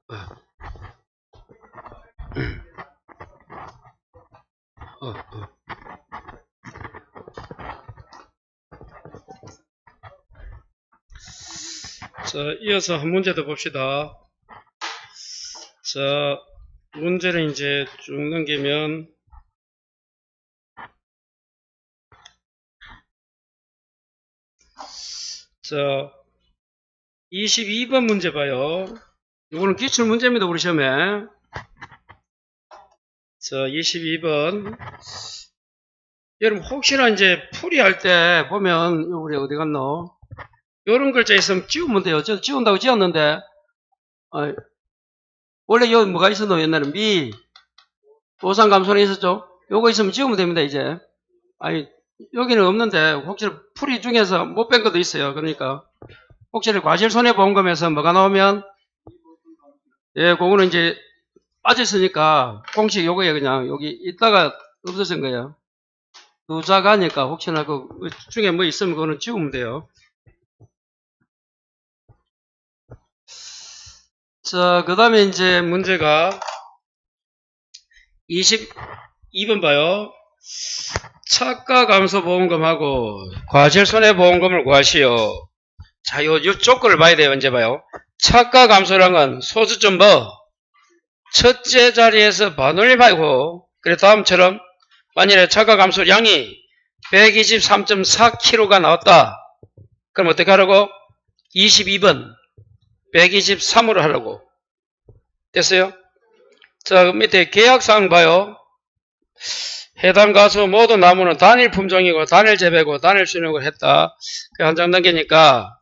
자, 이어서 한 문제 더 봅시다. 자, 문제를 이제 쭉 넘기면, 자, 22번 문제 봐요. 이거는 기출문제입니다, 우리 시험에. 자, 22번. 여러분, 혹시나 이제 풀이할 때 보면, 우리 어디 갔노? 요런 글자 있으면 지우면 돼요. 저 지운다고 지웠는데, 원래 여기 뭐가 있었노? 옛날에 보상감소는 있었죠? 요거 있으면 지우면 됩니다, 이제. 여기는 없는데, 혹시 풀이 중에서 못 뺀 것도 있어요. 그러니까, 혹시 과실손해보험금에서 뭐가 나오면, 예, 그거는 이제 빠졌으니까, 공식 요거에 그냥, 여기 있다가 없어진 거예요. 누자가니까, 혹시나 그 중에 뭐 있으면 그거는 지우면 돼요. 자, 그 다음에 이제 문제가 22번 봐요. 차가감소보험금하고 과실손해보험금을 구하시오. 자, 요 조건을 봐야 돼요. 언제 봐요? 차가감소란 건 소수점 뭐? 첫째 자리에서 반올림하고, 그래, 다음처럼, 만약에 차가감소량이 123.4kg가 나왔다. 그럼 어떻게 하라고? 22번. 123으로 하라고. 됐어요? 자, 밑에 계약사항 봐요. 해당 가수 모든 나무는 단일 품종이고 단일 재배고 단일 수령을 했다. 그 한 장 넘기니까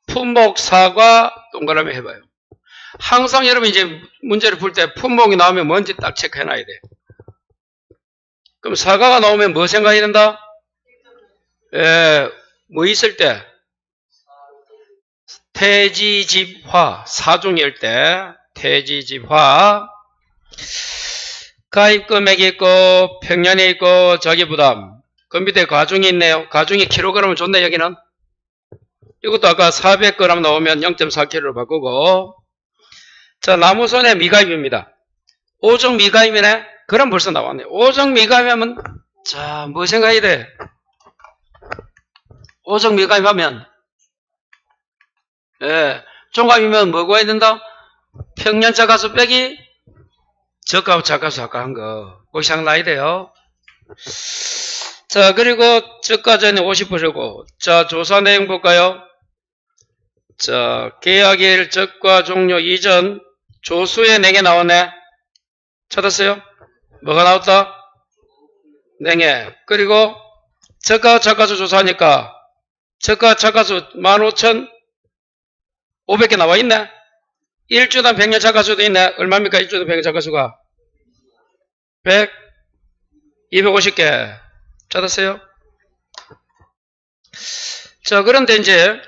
품목, 사과, 동그라미 해봐요. 항상 여러분 이제 문제를 풀 때 품목이 나오면 뭔지 딱 체크해놔야 돼. 그럼 사과가 나오면 뭐 생각해야 된다? 뭐 있을 때? 태지집화, 사중일 때 태지집화. 가입 금액이 있고 평년이 있고 자기부담. 그 밑에 가중이 있네요. 가중이 킬로그램은 좋네. 여기는 이것도 아까 400g 나오면 0.4kg로 바꾸고. 자, 나무손해 미가입입니다. 5종 미가입이네. 그럼 벌써 나왔네. 5종 미가입하면 자, 뭐 생각해야 돼? 5종 미가입하면 종합이면 뭐 구해야 된다? 평년차 가수 빼기 저가하고 저가수 아까 한 거. 그거 생각나야 돼요. 자, 그리고 저가전에 50%고. 자, 조사 내용 볼까요? 자, 계약일 적과 종료 이전 조수의 4개 나오네. 찾았어요? 뭐가 나왔다? 4개. 그리고 저가 저가수 조사하니까 저가 저가수 15,500개 나와 있네. 1주당 평년 저가수도 있네. 얼마입니까? 1주당 평년 저가수가 100, 250개. 찾았어요? 자, 그런데 이제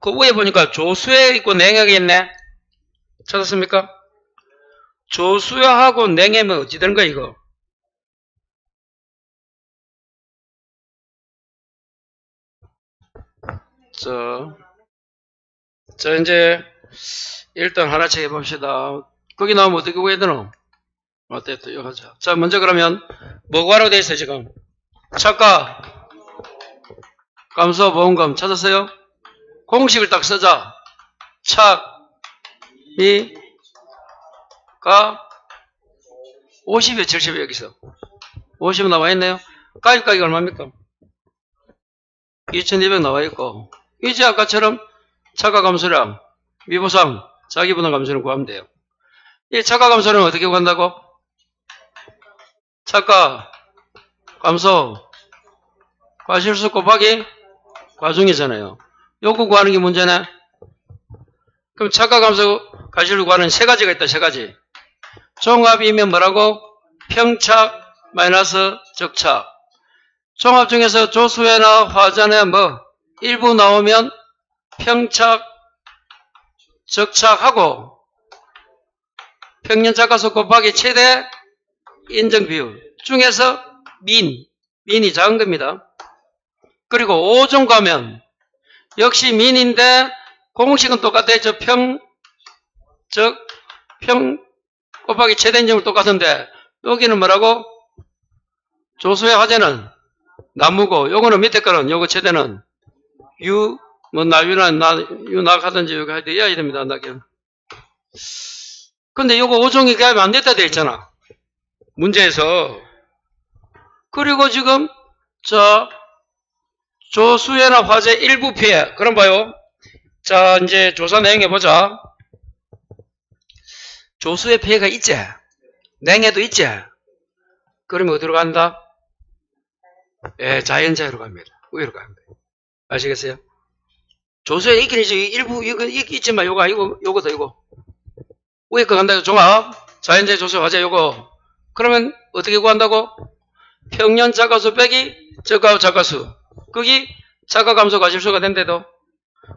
그 위에 보니까 조수에 있고 냉액이 있네. 찾았습니까? 조수하고 냉액은 어찌 되는 거야, 이거? 자, 이제 일단 하나씩 해봅시다. 거기 나오면 어떻게 구해야 되노? 어때요? 이거 하자. 자, 먼저 그러면 뭐 구하라고 돼 있어요, 지금? 차가 감소보험금 찾았어요? 공식을 딱 쓰자. 가 50에 70에 여기서 50 나와 있네요. 가입 가격이 얼마입니까? 2200 나와 있고, 이제 아까처럼 차가 감소량, 미보상, 자기부담 감소량 구하면 돼요. 이 차가 감소량 어떻게 구한다고? 차가 감소 과실수 곱하기 과중이잖아요. 요거 구하는 게 문제네. 그럼 차가 감소 과실수 구하는 3가지가 있다. 3가지. 종합이면 뭐라고? 평착 마이너스 적착. 종합 중에서 조수회나 화전에 뭐 일부 나오면 평착 적착하고 평년차가수 곱하기 최대 인정비율 중에서 민이 작은 겁니다. 그리고 5종 가면 역시 민인데 공식은 똑같아요. 평 곱하기 최대 인정은 똑같은데 여기는 뭐라고? 조수의 화재는 나무고 요거는 밑에 거는 요거 최대는 유 뭐 나유나 유 낙하든지 여기 하여튼 이해야 됩니다. 낙연. 근데 요거 5종이 가면 안 됐다 돼 있잖아. 문제에서. 그리고 지금 자 조수해나 화재 일부 피해. 그럼 봐요. 자 이제 조사 내용해 보자. 조수의 피해가 있지. 냉해도 있지. 그러면 어디로 간다? 예, 자연자유로 갑니다. 위로 갑니다. 아시겠어요? 조수에 있긴 이제 일부 이거 있지만 요거 아니고 요거다 이거. 위에 거 간다. 종합 자연자유 조수 화재 요거. 그러면 어떻게 구한다고? 평년 자가수 빼기 저가후 자가수. 거기 자가 감소 과실수가 된대도.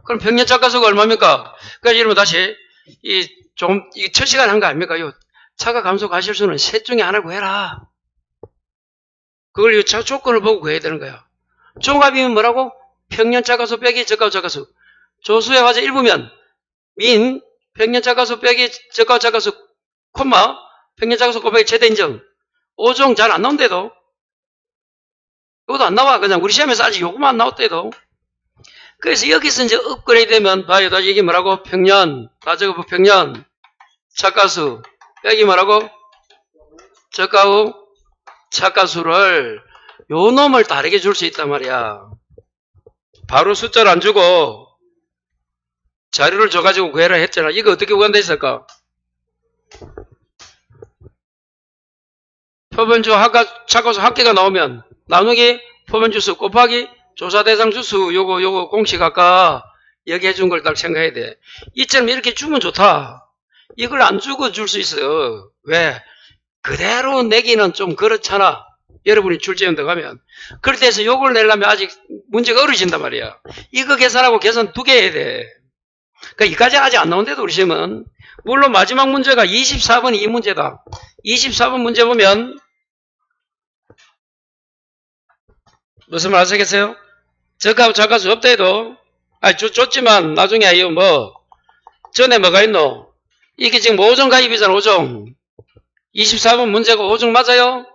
그럼 평년 자가수가 얼마입니까? 그러니까 이러면 다시 이 첫 시간 한 거 아닙니까? 요 자가 감소 과실수는 셋 중에 하나를 구해라. 그걸 이 조건을 보고 구해야 되는 거야. 종합이면 뭐라고? 평년 자가수 빼기 저가후 자가수. 조수의 화재 일부면 민 평년 자가수 빼기 저가후 자가수 콤마 평년 자가수 곱하기 최대 인정. 5종 잘 안 나온대도. 이것도 안 나와. 그냥 우리 시험에서 아직 요거만 안 나왔대도. 그래서 여기서 이제 업그레이드 되면 봐요. 다시 이게 뭐라고? 평년 다 적어보 평년 차가수 빼기 뭐라고? 저가후 차가수를 요 놈을 다르게 줄 수 있단 말이야. 바로 숫자를 안 주고 자료를 줘가지고 구해라 했잖아. 이거 어떻게 구한다 했을까? 표본주 차가수 합계가 나오면 나누기 표본주수 곱하기 조사 대상 주수 요거 공식 아까 얘기해 준 걸 딱 생각해야 돼. 이처럼 이렇게 주면 좋다. 이걸 안 주고 줄 수 있어요. 왜? 그대로 내기는 좀 그렇잖아. 여러분이 출제연대 가면. 그럴 때에서 요걸 내려면 아직 문제가 어려진단 말이야. 이거 계산하고 계산 두 개 해야 돼. 그러니까 이까지 아직 안 나온데도 우리 시험은. 물론 마지막 문제가 24번이 이 문제다. 24번 문제 보면 무슨 말 아시겠어요? 저가하고 자가수 없다 해도 줬지만 나중에 이거 뭐 전에 뭐가 있노? 이게 지금 5종 가입이잖아. 5종 24번 문제가 5종 맞아요?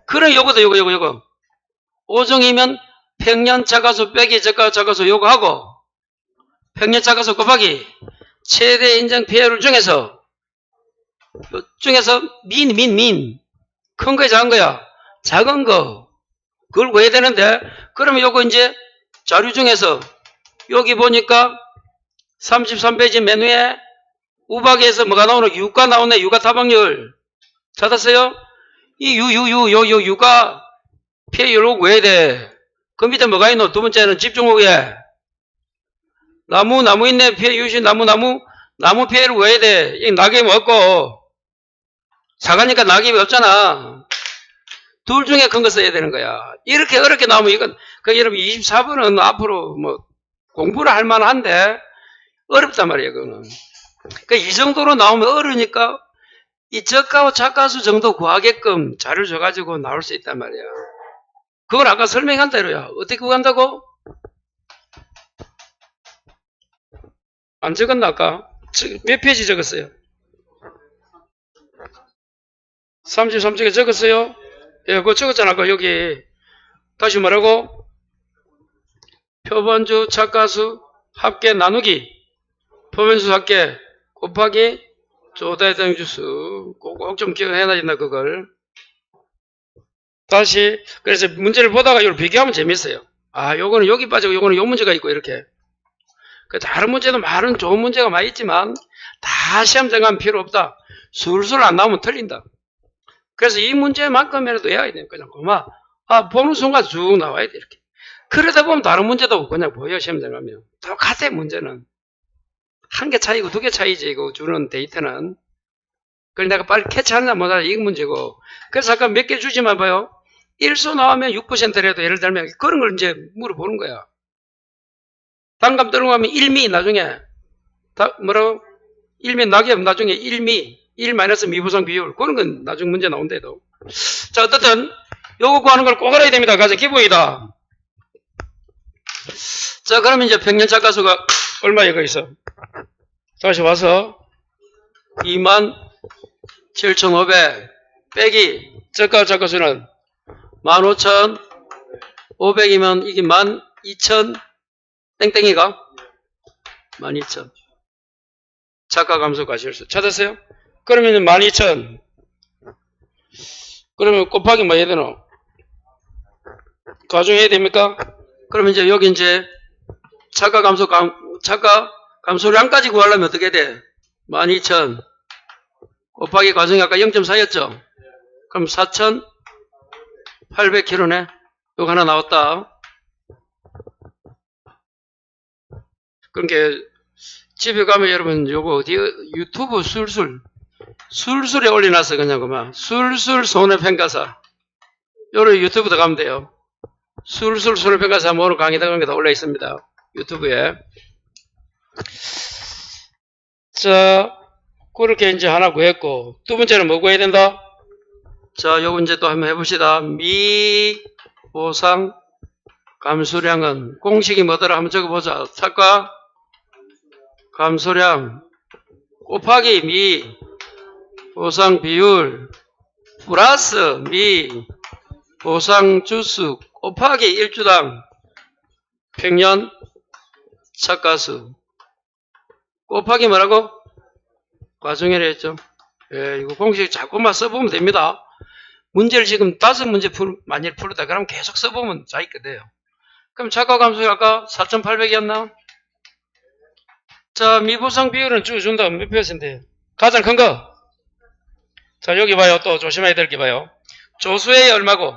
그래 요거다 요거 5종이면 평년 자가수 빼기 저가하고 자가수 요거 하고 평년 자가수 곱하기 최대 인정 피해율 중에서 민 큰 거야 작은 거야? 작은 거 그걸 구해야 되는데 그러면 요거 이제 자료 중에서 여기 보니까 33페이지 맨 위에 우박에서 뭐가 나오노? 유가 나오네. 유가 타박률 찾았어요? 이 유가 피해율로 구해야 돼. 그 밑에 뭐가 있노? 두 번째는 집중호우에 나무 있네. 피해 유시 나무 피해를 구해야 돼. 이 낙엽이 없고 사과니까 낙엽이 없잖아. 둘 중에 큰 거 써야 되는 거야. 이렇게 어렵게 나오면 이건, 여러분 24번은 앞으로 뭐 공부를 할 만한데 어렵단 말이에요, 그거는. 이 정도로 나오면 어려우니까 이 저가와 차가수 정도 구하게끔 자료를 줘가지고 나올 수 있단 말이야. 그걸 아까 설명한 대로야. 어떻게 구한다고? 안 적었나, 아까? 몇 페이지 적었어요? 33쪽에 적었어요? 예, 그거 적었잖아. 아까 여기. 다시 뭐라고? 표본주 차가수 합계 나누기 표본수 합계 곱하기 조대등 주수 꼭 좀 기억해놔야 된다 그걸. 다시 그래서 문제를 보다가 이걸 비교하면 재밌어요. 아 요거는 여기 빠지고 요거는 요 문제가 있고 이렇게. 다른 문제도 많은 좋은 문제가 많이 있지만 다 시험 정하면 필요 없다. 술술 안 나오면 틀린다. 그래서 이 문제만큼이라도 해야 돼. 그냥 그만 보는 순간 쭉 나와야 돼 이렇게. 그러다 보면 다른 문제도 그냥 보여 시험 정하면. 똑같아 문제는. 한 개 차이고 두 개 차이지 이거 주는 데이터는. 그걸 내가 빨리 캐치하느냐 못하냐 이거 문제고. 그래서 아까 몇 개 주지만 봐요. 1수 나오면 6%라도 예를 들면 그런 걸 이제 물어보는 거야. 단감 들어가면 1미 나중에 뭐라고? 1미 낙엽 나중에 1미 1- 미부상 비율 그런 건 나중 문제 나온대도. 자 어떻든 요거 구하는 걸 꼭 알아야 됩니다. 가장 기본이다. 자 그러면 이제 평년 차가수가 얼마 이거 있어? 다시 와서 2만 7,500 빼기 저가 저가수는 15,500이면 이게 12,000 땡땡이가 12,000 작가 감소 과실수 찾았어요? 그러면 12,000 그러면 곱하기 뭐 해야 되노? 가중해야 됩니까? 그러면 이제 여기 이제 작가 감소량까지 구하려면 어떻게 돼? 12,000 곱하기 과정이 아까 0.4였죠? 그럼 4,800kg네. 요거 하나 나왔다. 그러니까 집에 가면 여러분 요거 어디 유튜브 술술에 올려놨어 그냥 그만. 술술 손해평가사. 요런 유튜브도 가면 돼요. 술술 손해평가사 뭐로 강의다 그런 게 다 올려 있습니다. 유튜브에. 자, 그렇게 이제 하나 구했고, 두 번째는 뭐 구해야 된다? 자, 요거 이제 또 한번 해봅시다. 미보상 감소량은 공식이 뭐더라? 한번 적어보자. 작가 감소량 곱하기 미보상 비율 플러스 미보상 주수 곱하기 일주당 평년 착가수 곱하기 뭐라고? 과정이라 했죠. 예, 이거 공식 자꾸만 써보면 됩니다. 문제를 지금 5문제 만일 풀었다 그러면 계속 써보면 자기가 돼요. 그럼 작가 감소율 아까 4,800이었나? 자, 미보상 비율은 쭉 준다. 몇 %인데요? 가장 큰 거. 자, 여기 봐요. 또 조심해야 될 게 봐요. 조수의 얼마고?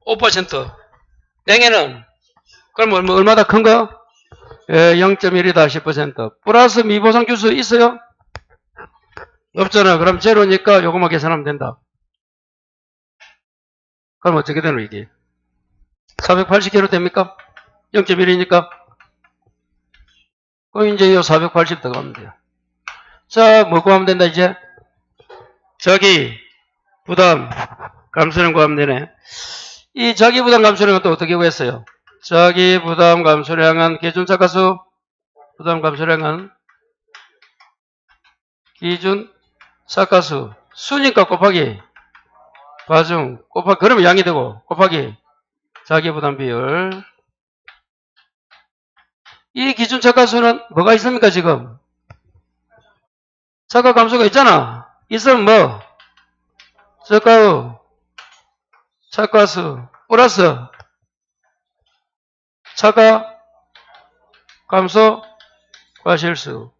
5%. 냉해는? 그럼 얼마다 큰 거? 예, 0.1이다. 10%. 플러스 미보상 주수 있어요? 없잖아. 그럼 제로니까 요거만 계산하면 된다. 그럼 어떻게 되노, 이게? 480kg 됩니까? 0.1이니까? 그럼 이제 요 480 들어가면 돼요. 자, 뭐 구하면 된다, 이제? 자기 부담 감소량 구하면 되네. 이 자기 부담 감소량은 또 어떻게 구했어요? 자기 부담 감소량은 기준 착가수 부담 감소량은 기준 착가수 수니까 곱하기 과중 곱하기 그러면 양이 되고 곱하기 자기 부담 비율. 이 기준 착가수는 뭐가 있습니까 지금? 착가 감소가 있잖아. 있으면 뭐? 착가수 플러스 착가 감소 과실수.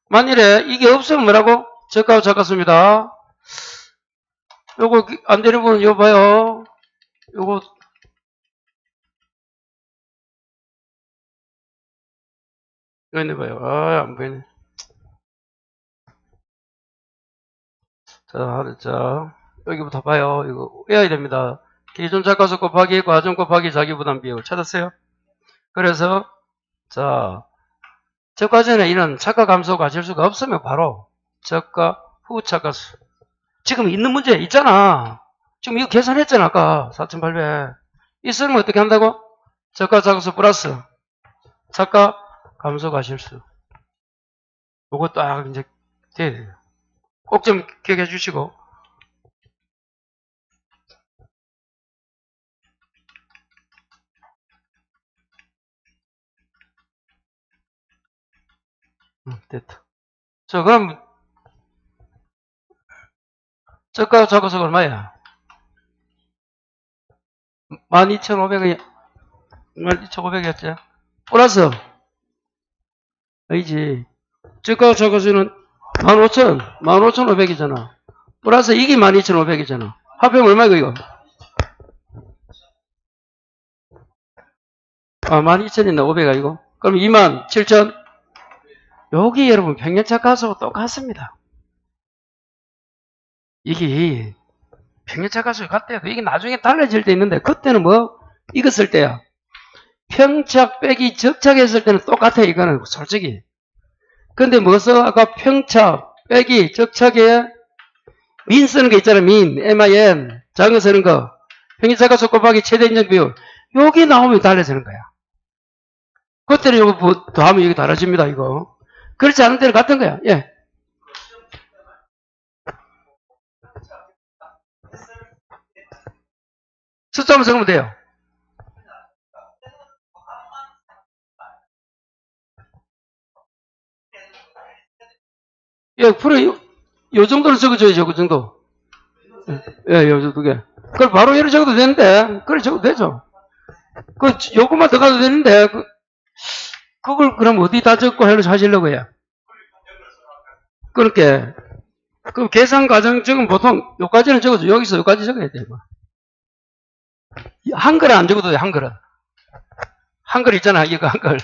만일에 이게 없으면 뭐라고? 저가와 착가수입니다. 요거 안 되는 분은 요거 봐요. 요거 이거 있네 봐요. 아, 안 보이네. 자, 여기부터 봐요. 이거 외워야 됩니다. 기준 착가수 곱하기 과중 곱하기 자기 부담 비율 찾았어요? 그래서 자, 저가 전에 이런 착가 감소 과실수가 없으면 바로 저가 후 착가수. 지금 있는 문제 있잖아. 지금 이거 계산했잖아. 아까 4,800. 있으면 어떻게 한다고? 저가 착가수 플러스 착가 감소 과실수. 요거 딱 이제 돼야 돼요. 꼭 좀 기억해 주시고. 됐다. 자, 그럼 저가 착가수가 얼마야? 12,500이 12,500이었지? 플러스 아니지. 저가 착가수는 15,500이잖아. 플러스 이게 12,500이잖아. 합하면 얼마야 이거? 아, 12,000이나 500아 이거? 그럼 27,000. 여기 여러분 평년차 가수하고 똑같습니다. 이게 평년차 가수가 같대요. 이게 나중에 달라질 때 있는데 그때는 뭐 이거 쓸 때야. 평착 빼기 적착 했을 때는 똑같아 이거는 솔직히. 근데 뭐 써? 아까 평착 빼기 적착에 민 쓰는 게 있잖아. 민 min 작은 거 쓰는 거. 평년차 가수 곱하기 최대 인정 비율. 여기 나오면 달라지는 거야. 그때는 이거 더하면 이게 달라집니다 이거. 그렇지 않은 때는 같은 거야. 예. 숫자만 적으면 돼요. 예, 요 정도는 적어줘야죠, 그 정도. 예, 요 정도 게. 그걸 바로 예를 적어도 되는데, 그걸 적어도 되죠. 요것만 더 가도 되는데, 그걸 그럼 어디다 적고 하시려고 해요? 그렇게. 그 계산 과정 적으면 보통 요까지는 적어줘. 여기서 요까지 적어야 돼요. 한글은 안 적어도 돼요, 한글은. 한글 있잖아, 이거 한글.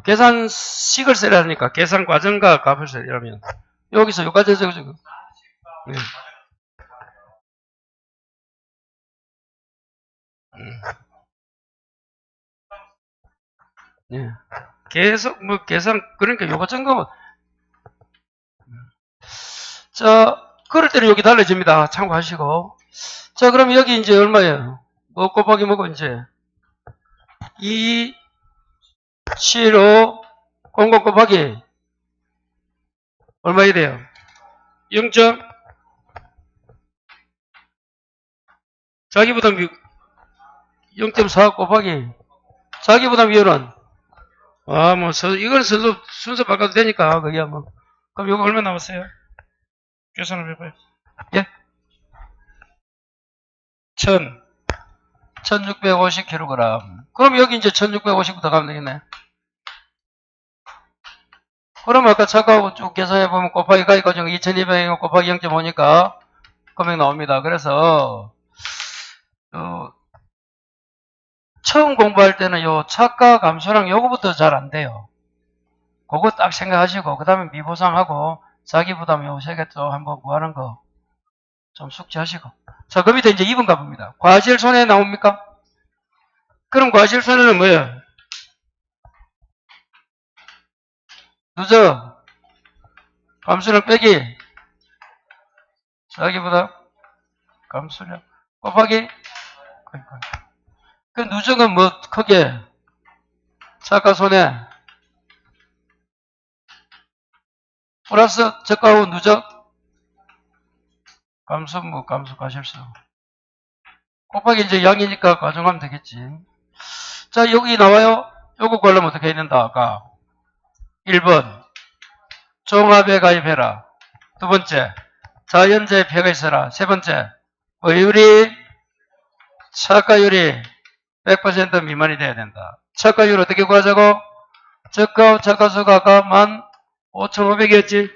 계산식을 쓰라니까, 계산 과정과 값을 쓰라면. 여기서 요까지 적어줘. 네. 네. 계속, 계산, 그러니까 요거 점검은. 자, 그럴 때는 여기 달라집니다. 참고하시고. 자, 그럼 여기 이제 얼마예요? 곱하기 뭐고, 이제. 2, 7, 5, 00 곱하기. 얼마야 돼요? 0. 자기보다 0.4 곱하기. 자기보다 비율은? 이건 순서 바꿔도 되니까, 그게 뭐. 그럼 요거 얼마 남았어요? 계산을 해봐요. 예? 1650kg. 그럼 여기 이제 1650부터 가면 되겠네. 그럼 아까 착하고 쭉 계산해보면 곱하기 가니까 2200 곱하기 0.5니까 금액 나옵니다. 그래서, 처음 공부할 때는 요 차가 감소랑 요거부터 잘 안 돼요. 그거 딱 생각하시고, 그 다음에 미보상하고, 자기 부담 요 세 개 또 한번 구하는 거 좀 숙지하시고. 자, 그 밑에 이제 2번 가봅니다. 과실손해 나옵니까? 그럼 과실손해는 뭐예요? 누적, 감수력 빼기, 자기 부담, 감수력, 곱하기, 그 누적은 뭐 크게 차가 손해 플러스 저가후 누적 감수 과실수 곱하기 이제 양이니까 가정하면 되겠지. 자, 여기 나와요. 요거 구하려면 어떻게 해야 된다? 아까 1번 종합에 가입해라. 두 번째 자연재해 피해가 있어라. 세 번째 의율이 차가율이 100% 미만이 돼야 된다. 차가율 어떻게 구하자고? 저가 차가수가 아까 15,500이었지?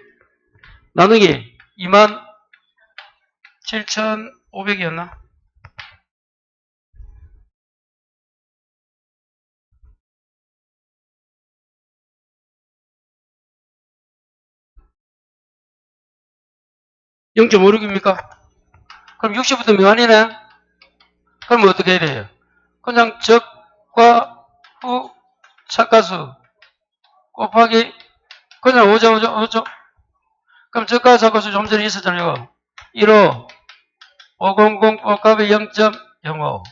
나누기 27,500이었나? (0.56입니까) 그럼 60부터 미만이네? 그럼 어떻게 해야 돼요? 그냥 적과 후 차가수 곱하기 그냥 5점. 그럼 적과 차가수 좀 전에 있었잖아요. 1호 500 곱하기 0.05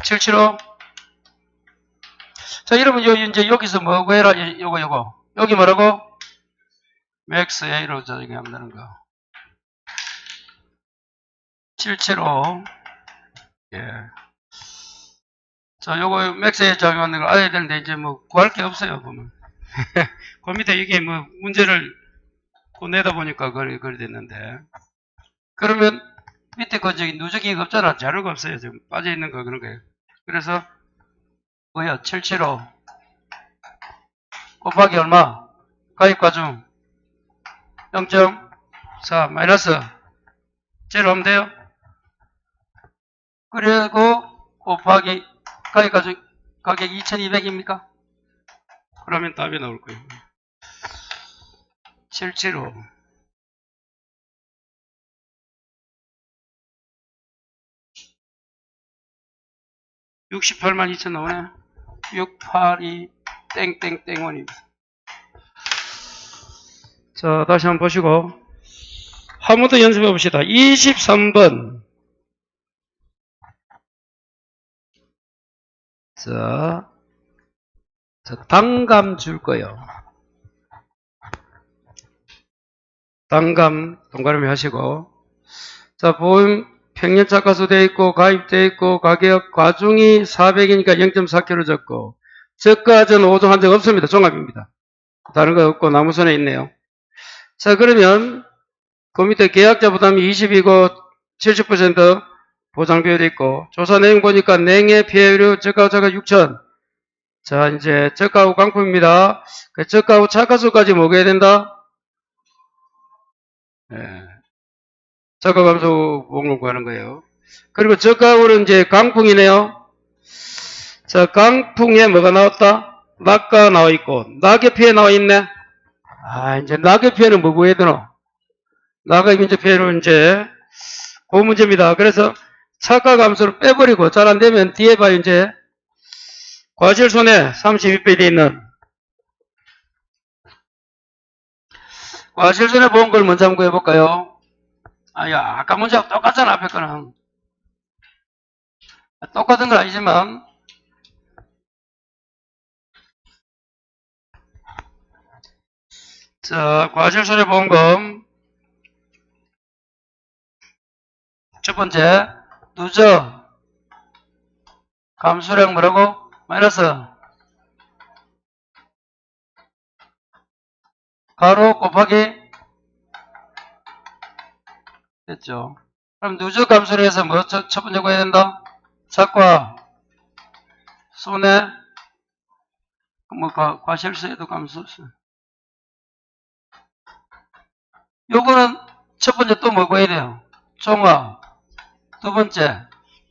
775. 자, 여러분, 이제 여기서 뭐 구해라? 요거. 여기 뭐라고? 맥스 A로 저기 하면 되는 거. 775. 예. 자, 요거 맥스 A 적용하는 걸 알아야 되는데, 이제 뭐 구할 게 없어요, 보면. 그 밑에 이게 뭐 문제를 내다 보니까 그래 됐는데. 그러면 밑에 그 저기 누적이 없잖아. 자료가 없어요. 지금 빠져있는 거 그런 거예요. 그래서 뭐야? 775 곱하기 얼마? 가입과중 0.4 마이너스 제로 하면 돼요. 그리고 곱하기 가입과중 가격 2200입니까? 그러면 답이 나올 거예요. 775 68만 2천 나오네. 682 땡땡땡원입니다. 자, 다시 한번 보시고 한 번 더 연습해 봅시다. 23번. 자, 자, 단감 줄 거예요. 단감 동그라미 하시고, 자, 보험 평년차가수 되어 있고, 가입되어 있고, 가격, 과중이 400이니까 0.4kg 적고, 저가 전 5종 한 적 없습니다. 종합입니다. 다른 거 없고, 나무선에 있네요. 자, 그러면, 그 밑에 계약자 부담이 20이고, 70% 보장 비율이 있고, 조사 내용 보니까 냉해 피해율 저가자가 6천. 자, 이제 저가 후 강품입니다. 그 저가 후 차가수까지 먹어야 된다? 예. 저가 감소 보험을 구하는 거예요. 그리고 저가 후는 이제 강풍이네요. 자, 강풍에 뭐가 나왔다? 낙가 나와 있고, 낙엽 피해 나와 있네? 아, 이제 낙엽 피해는 뭐 구해야 되노? 낙엽 이제 피해는 이제, 그 문제입니다. 그래서 차가 감소를 빼버리고, 잘 안 되면 뒤에 봐, 이제, 과실손해 32배 돼 있는, 과실손해 보험 걸 먼저 한번 구해볼까요? 아야, 아까 문제하고 똑같잖아, 앞에 거는. 똑같은 건 아니지만, 자, 과실손해보험금. 첫 번째, 누적. 감수량 뭐라고? 마이너스. 가로 곱하기. 됐죠. 그럼 누적 감수량에서 뭐, 첫 번째 구해야 된다? 착과, 손해, 뭐, 과실수에도 감수. 요거는 첫 번째 또 뭐 구해야 돼요? 종합. 두 번째,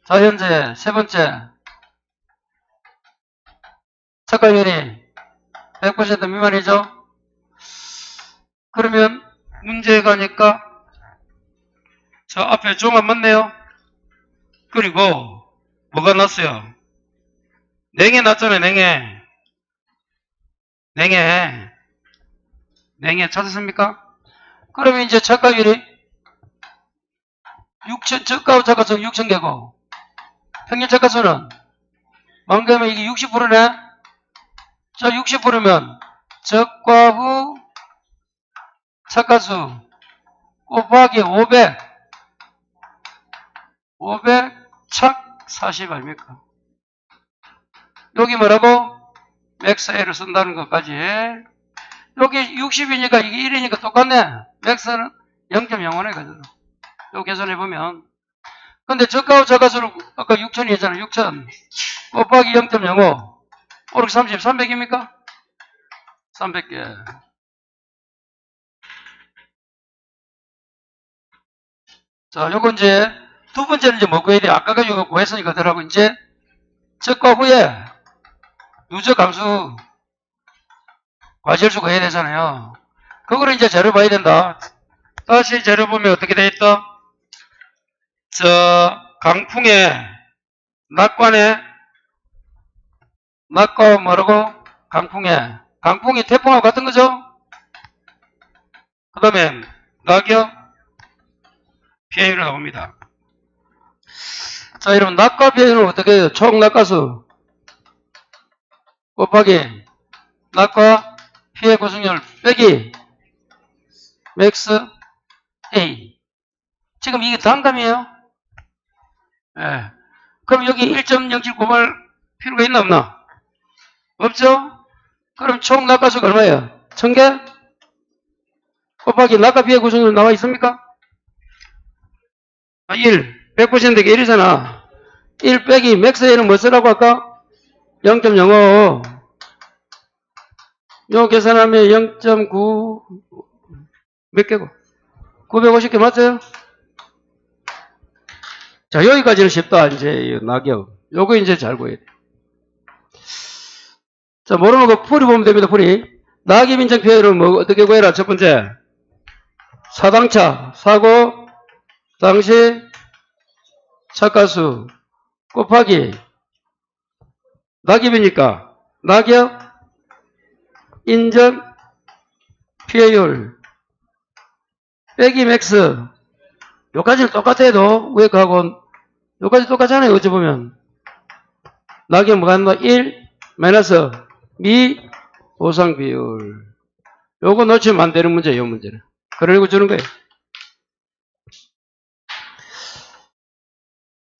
자연재해. 세 번째, 착과율이 100% 미만이죠? 그러면 문제가 가니까 저 앞에 종합 맞네요? 그리고 뭐가 났어요? 냉해 났잖아요. 냉해 찾았습니까? 그러면 이제 착과율이 6천, 저가하고 착과수는 6,000개고 평균 착과수는 만개면 이게 60%네? 자, 60%면 저가 후 착과수 곱하기 500 착 40 아닙니까? 여기 뭐라고? 맥스A를 쓴다는 것까지. 여기 60이니까 이게 1이니까 똑같네. 맥스는 0.05네, 그죠? 요 계산해보면. 근데 저가 후 착과수는 아까 6,000이 했잖아. 6,000 곱하기 0.05 오르기 30, 300입니까? 300개. 자, 요거 이제 두 번째는 이제 뭐 구해야 돼? 아까가 이거 구했으니까 그더라고. 이제 저가 후에 누적 감수 과실수 구해야 되잖아요. 그거를 이제 재료 봐야 된다. 다시 재료 보면 어떻게 돼 있다? 저 강풍에 낙관에 낙과 뭐라고? 강풍이 태풍하고 같은 거죠? 그 다음에 낙엽 피해율이 나옵니다. 자, 이러면 낙과 피해율은 어떻게 해요? 총 낙과수 곱하기 낙과 피해 구성률 빼기 맥스 A. 지금 이게 단감이에요? 예. 그럼 여기 1.07 곱할 필요가 있나 없나? 없죠? 그럼 총 낙과수가 얼마예요? 1000개? 곱하기 낙과 피해 구성률 나와 있습니까? 1. 100%가 1이잖아. 1 빼기 맥스 A는 뭐 쓰라고 할까? 0.05. 요 계산하면 0.9 몇 개고? 950개 맞아요? 자, 여기까지는 쉽다. 이제 낙엽. 요거 이제 잘 구해야 돼. 자, 모르는 거 풀이 보면 됩니다. 풀이. 낙엽 인정 피해율은 뭐 어떻게 구해라? 첫 번째, 사당차 사고 당시 착과수 곱하기 낙엽이니까 낙엽 인정 피해율 빼기 맥스. 요까지는 똑같아도 우에하고 요까지 똑같잖아요. 어찌 보면 낙엽 뭐가 있나? 1 마이너스 미보상 비율. 요거 놓치면 안 되는 문제예요, 요 문제는. 그러려고 주는 거예요.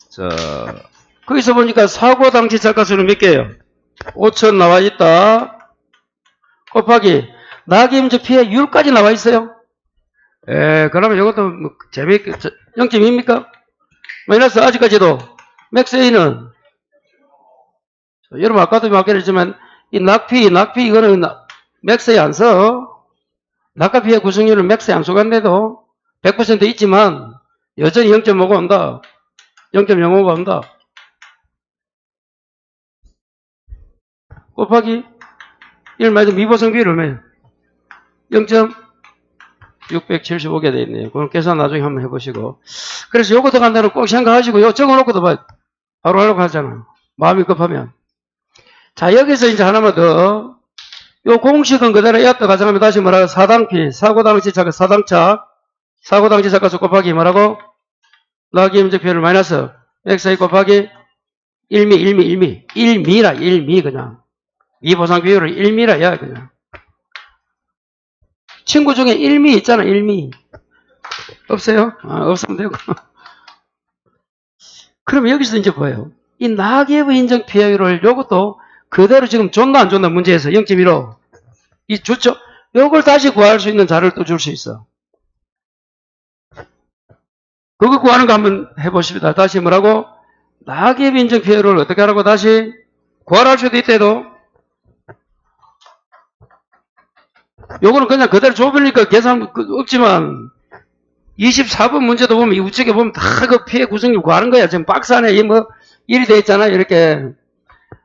자, 거기서 보니까 사고 당시 자가수는 몇 개예요? 5천 나와 있다. 곱하기 낙임적 피해율까지 나와 있어요. 그러면 이것도 뭐 재미있게 0.2입니까? 마이너스 아직까지도 맥스 A는 여러분 아까도 말했지만 이 낙피 이거는 맥스에 안 써. 낙가 피해 구성률은 맥스에 안 속았는데도 100% 있지만 여전히 0.5가 온다. 0.05가 온다. 곱하기 1 마이너스 미보상 비율 얼마예요? 0.675개 되어 있네요. 그럼 계산 나중에 한번 해보시고. 그래서 요거 들어간다는 꼭 생각하시고 요 적어놓고도 바로 하려고 하잖아요. 마음이 급하면. 자, 여기서 이제 하나만 더. 요 공식은 그대로 이었다 가정하면 다시 뭐라고? 사당피, 사고당시 차가 사당차, 사고당시 차가수 곱하기 뭐라고? 낙임적 피해를 마이너스 xi 곱하기 1미 그냥. 미보상 비율을 1미라 야 그냥. 친구 중에 1미 있잖아, 1미. 없어요? 없으면 되고. 그럼 여기서 이제 뭐예요? 이 낙엽 인정 피해율을 요것도 그대로 지금 줬나 안 줬나 문제에서 0.15. 이 줬죠? 요걸 다시 구할 수 있는 자료를 또 줄 수 있어. 그거 구하는 거 한번 해보십니다. 다시 뭐라고? 낙엽 인정 피해율을 어떻게 하라고 다시 구할 수도 있대도. 요거는 그냥 그대로 줘버리니까 계산 없지만 24번 문제도 보면 이 우측에 보면 다 그 피해 구성률 구하는 거야. 지금 박스 안에 일이 돼 있잖아요. 이렇게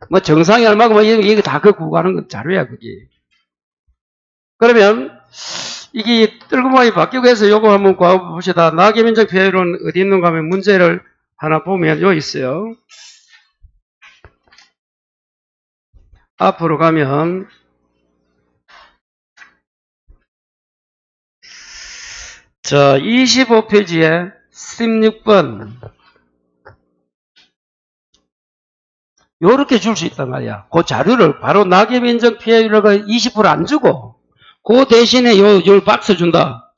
뭐 정상이 얼마고 이게 다 그 구하는 자료야 그게. 그러면 이게 뜰구멍이 바뀌고 해서 요거 한번 구해봅시다. 낙엽 인정 피해율은 어디 있는가 하면 문제를 하나 보면 요 있어요. 앞으로 가면 자 25페이지에 16번 요렇게 줄 수 있단 말이야. 그 자료를 바로 낙엽 인정 피해율을 20% 안 주고 그 대신에 요 박스 준다.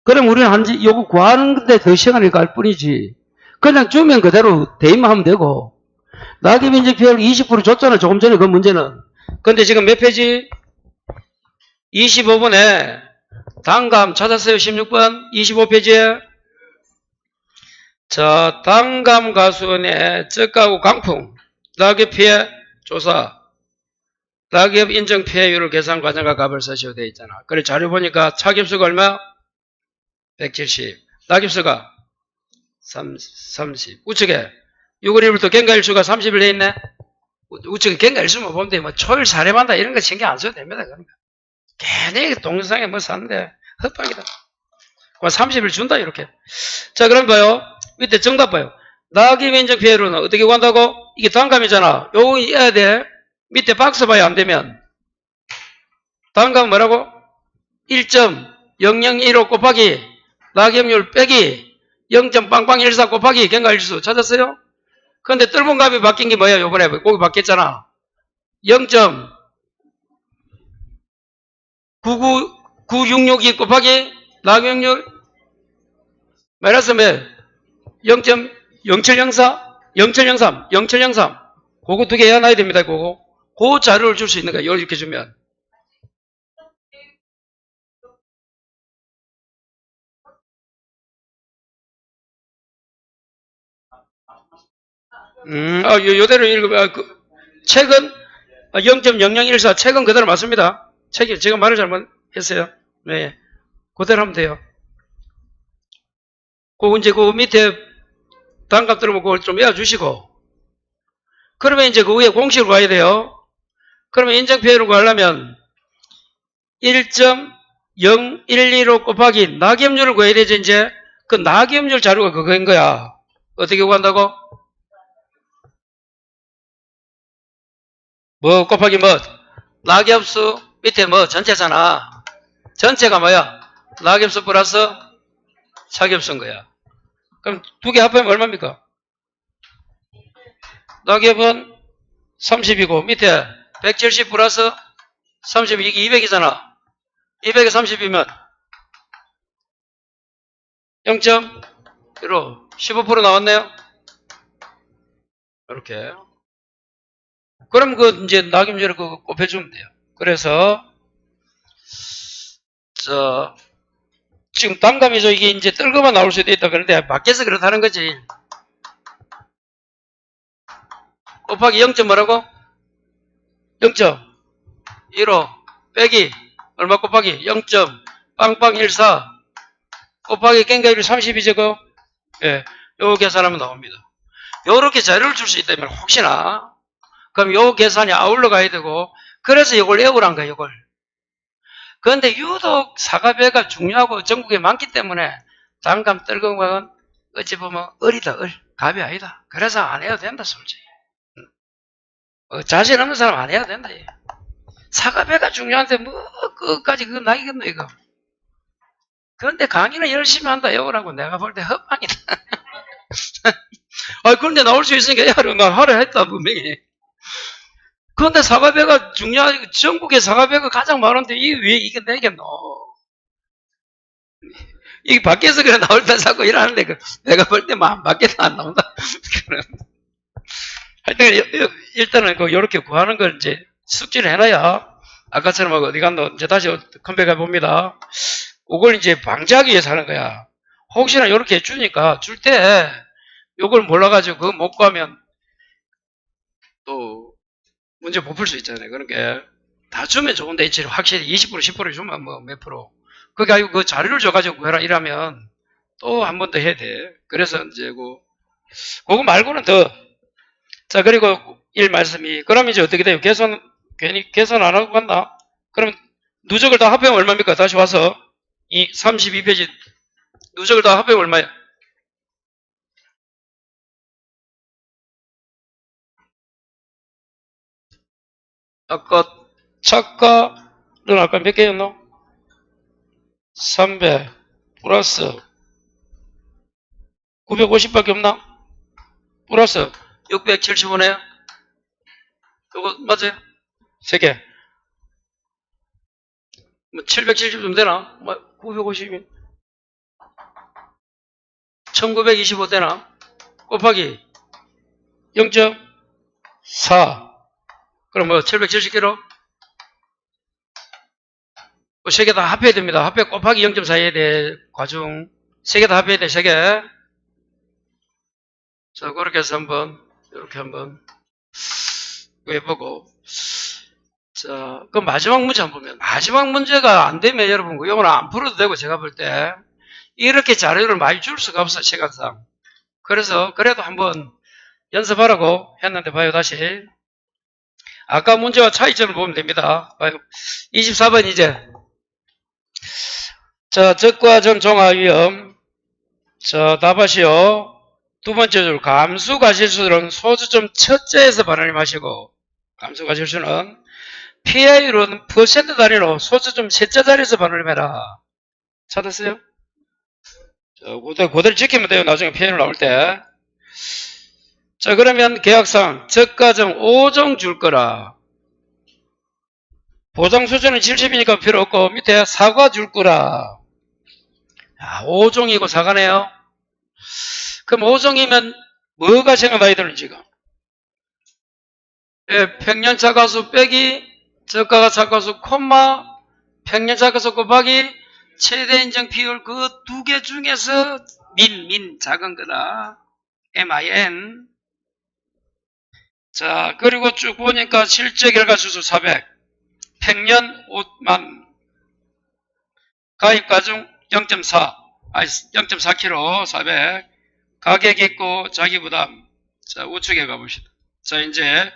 그럼 우리는 요거 구하는데 더 시간이 갈 뿐이지. 그냥 주면 그대로 대입만 하면 되고. 낙엽 인정 피해율 20% 줬잖아. 조금 전에 그 문제는. 근데 지금 몇 페이지? 25번에 단감 찾았어요. 16번 25페이지에. 자, 단감 가수원의 적가구 강풍 낙엽 피해 조사 낙엽 인정 피해율을 계산 과정과 값을 쓰셔도 되어 있잖아. 그래 자료 보니까 차깁수가 얼마? 170. 낙엽수가 30. 우측에 6월 1일부터 gen가일수가 30일 되어 있네. 우측에 gen가일수만 보면 돼. 뭐 초일 사례반다 이런 거 신경 안 써도 됩니다. 그러니까. 괜히 동영상에 뭐 사는데 헛방이다. 30일 준다 이렇게. 자 그럼 봐요. 밑에 정답 봐요. 낙엽 인정 피해율은 어떻게 구한다고? 이게 단감이잖아. 요거 해야 돼. 밑에 박스 봐야 안 되면. 단감 뭐라고? 1.0015 곱하기 낙엽률 빼기 0.빵빵14 곱하기 gen가일수 찾았어요? 그런데 뜰분 값이 바뀐 게 뭐예요? 요번에 거기 바뀌었잖아. 0.96962 곱하기 낙엽률 마이너스 몇? 0.0704? 0703? 0703? 그거 두 개 해놔야 됩니다. 그거. 그 자료를 줄 수 있는 거야. 이렇게 주면. 요대로 읽으면, 책은 0.0014, 책은 그대로 맞습니다. 책이, 제가 말을 잘못했어요. 네. 그대로 하면 돼요. 이제 그 밑에 단값 들어보면 그걸 좀 외워주시고. 그러면 이제 그 위에 공식을 봐야 돼요. 그러면 인정피해를 구하려면 1.0115 곱하기 낙엽률을 구해야 되지, 이제. 그 낙엽률 자료가 그거인 거야. 어떻게 구한다고? 뭐 곱하기 뭐? 낙엽수 밑에 뭐 전체잖아. 전체가 뭐야? 낙엽수 플러스 차겹수인 거야. 그럼 두 개 합하면 얼마입니까? 낙엽은 30이고 밑에 170 플러스 30 이게 200이잖아. 200에 30이면 0.15 15% 나왔네요. 이렇게. 그럼 그 이제 낙임제를 그거 곱해주면 돼요. 그래서 지금 단감이죠. 이게 이제 떨거만 나올 수도 있다. 그런데 밖에서 그렇다는 거지. 곱하기 0. 뭐라고? 0.15 빼기 얼마 곱하기 0. 빵빵 14 곱하기 깽가율이 30이죠. 그 예, 요 계산하면 나옵니다. 요렇게 자료를 줄 수 있다면 혹시나 그럼 요 계산이 아울러 가야 되고 그래서 이걸 외우란 거예요. 이걸. 그런데 유독 사과배가 중요하고 전국에 많기 때문에 단감 떨건과는 어찌 보면 을이다. 갑이 아니다. 그래서 안 해도 된다. 솔직히. 자신 없는 사람 안 해야 된다. 사과배가 중요한데 뭐 끝까지 그거 나이겠노 이거. 그런데 강의는 열심히 한다. 외우라고 내가 볼 때 헛방이다. 그런데 나올 수 있으니까 나 하려 했다 분명히. 그런데 사과배가 중요하고 전국에 사과배가 가장 많은데 이게 왜 이게 내겠노? 이게 밖에서 그래 나올 때 자꾸 일하는데 내가 볼 때 밖에서 안 나온다. 하여튼 일단은 요렇게 구하는 걸 이제 숙지를 해놔야 아까처럼 어디 갔노? 이제 다시 컴백해 봅니다. 그걸 이제 방지하기 위해서 하는 거야. 혹시나 요렇게 해주니까 줄 때 요걸 몰라가지고 그거 못 구하면 또 문제 못 풀 수 있잖아요. 그러니까 다 주면 좋은데 확실히 20% 10% 주면 뭐 몇 프로. 그게 아니고 그 자료를 줘가지고 구해라 이러면 또 한 번 더 해야 돼. 그래서 이제 그거 말고는 더. 자, 그리고 1 말씀이 그럼 이제 어떻게 돼요? 괜히 계산 안 하고 간다? 그럼 누적을 다 합하면 얼마입니까? 다시 와서 이 32페이지 누적을 다 합하면 얼마야? 아까 착가는 아까 몇 개였노? 300 플러스 950밖에 없나? 플러스 675네요? 이거 맞아요? 3개. 뭐 770 좀 되나? 뭐 950이 1925 되나? 곱하기 0.4 그럼 뭐 770kg? 뭐 3개 다 합해야 됩니다. 합해 곱하기 0.4 해야 돼. 과중 3개 다 합해야 돼. 3개. 자, 그렇게 해서 이렇게 한번 해보고. 자, 그 마지막 문제 한번 보면, 마지막 문제가 안 되면 여러분, 이거는 안 풀어도 되고, 제가 볼 때, 이렇게 자료를 많이 줄 수가 없어, 시간상. 그래서, 그래도 한번 연습하라고 했는데, 봐요, 다시. 아까 문제와 차이점을 보면 됩니다. 봐요. 24번 이제. 자, 적과 전 종합 위험. 자, 답하시오. 두 번째 줄, 감수 가실수는 소수점 첫째에서 발언을 마시고, 감수 가실수는 PI로는 퍼센트 단위로 소수점 셋째 자리에서 발언을 해라. 찾았어요? 그대로 지키면 돼요. 나중에 PI로 나올 때. 자, 그러면 계약상 저가점 5종 줄 거라. 보장 수준은 70이니까 필요 없고 밑에 사과 줄 거라. 5종이고 사과네요. 그럼 5종이면 뭐가 생각나야 되는 지금? 평년차 가수 빼기 저가가 차가수 콤마 평년차 가수 곱하기 최대 인정 비율 그 두 개 중에서 민 작은 거다. MIN. 자, 그리고 쭉 보니까 실제 결과 주수 400 평년 5만 가입 가중 0.4 0.4kg 400 가격 있고 자기 부담. 자, 우측에 가봅시다. 자, 이제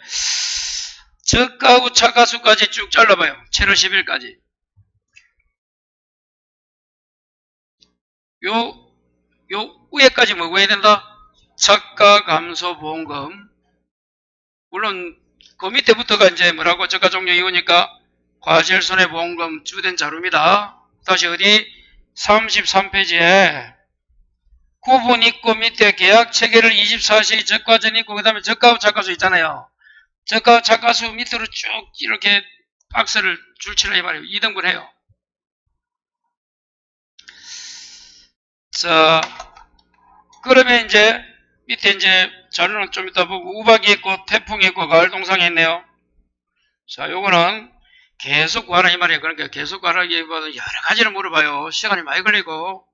저가 후 차가수까지 쭉 잘라봐요. 7월 10일까지. 요 위에까지 뭐가 해야 된다? 저가 감소 보험금. 물론 그 밑에부터가 이제 뭐라고 저가 종료 이후니까 과실손해보험금 주된 자료입니다. 다시 어디 33페이지에 구분 있고 밑에 계약 체계를 24시 적과전 있고 그 다음에 저가 후 차가수 있잖아요. 저가 작가수 밑으로 쭉 이렇게 박스를 줄치라 이 말이에요. 2등분 해요. 자, 그러면 이제 밑에 이제 자료는 좀 이따 보고 우박이 있고 태풍이 있고 가을 동상이 있네요. 자, 요거는 계속 구하라 이 말이에요. 그러니까 계속 구하라기보다 여러 가지를 물어봐요. 시간이 많이 걸리고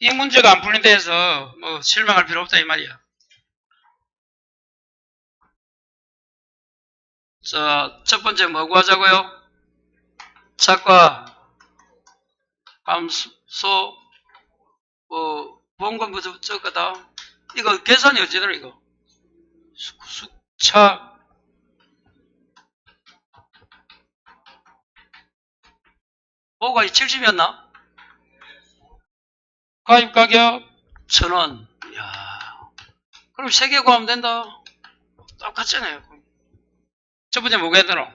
이 문제가 안 풀린 데에서 뭐 실망할 필요 없다 이 말이야. 자, 첫 번째 뭐 구하자고요? 착과 감소 본건부터 적거다. 이거 계산이 어찌더라 이거? 숙차 뭐가 70이었나? 가입 가격 1,000원. 이야, 그럼 3개 구하면 된다. 똑같잖아요. 첫 번째 뭐가 되노?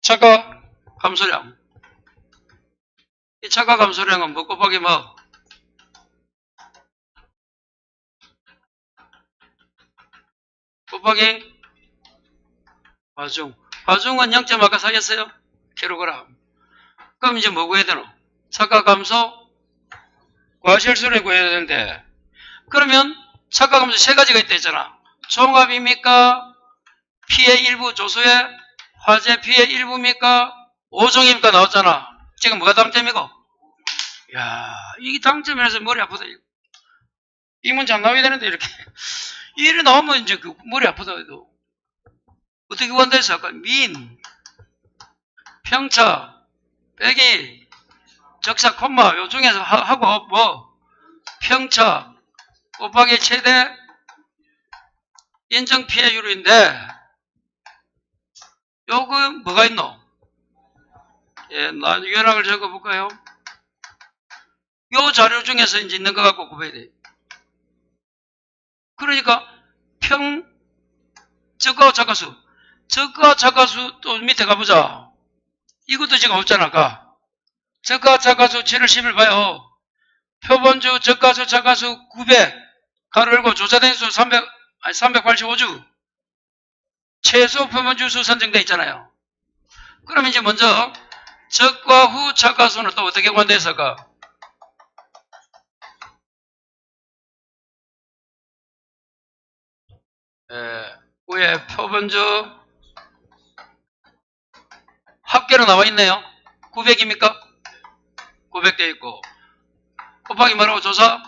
차가 감소량. 이 차가 감소량은 뭐 곱하기 뭐? 곱하기 과중. 과중은 0점 아까 사겠어요? 킬로그램. 그럼 이제 뭐 구해야 되노? 차가 감소 과실수를 구해야 되는데, 그러면 차가 감소 세 가지가 있다 했잖아. 종합입니까? 피해 일부 조소에 화재 피해 일부입니까? 5종입니까? 나왔잖아. 지금 뭐가 당점이고? 야, 이게 당점이라서 머리 아프다. 이 문제 안 나와야 되는데 이렇게 이래 나오면 이제 그 머리 아프다 해도 어떻게 구한다해서 아까 민 평차 빼기 적사 콤마 요 중에서 하고 뭐 평차 곱하기 최대 인정 피해율인데 요거 뭐가 있노? 예, 나 요약을 적어볼까요? 요 자료 중에서 이제 있는 거 갖고 구해야 돼. 그러니까 저가 자가수 저가 자가수 또 밑에 가보자. 이것도 지금 없잖아. 저가 자가수 7월 10일 봐요. 표본주 저가수 자가수 900 가로 열고 조사된 수 385주 최소 표본주 수 선정돼 있잖아요. 그럼 이제 먼저 적과 후 자가수는 또 어떻게 구한대서가? 위에 표본주 합계로 나와 있네요. 900입니까? 900 돼 있고 곱하기 뭐라고 조사?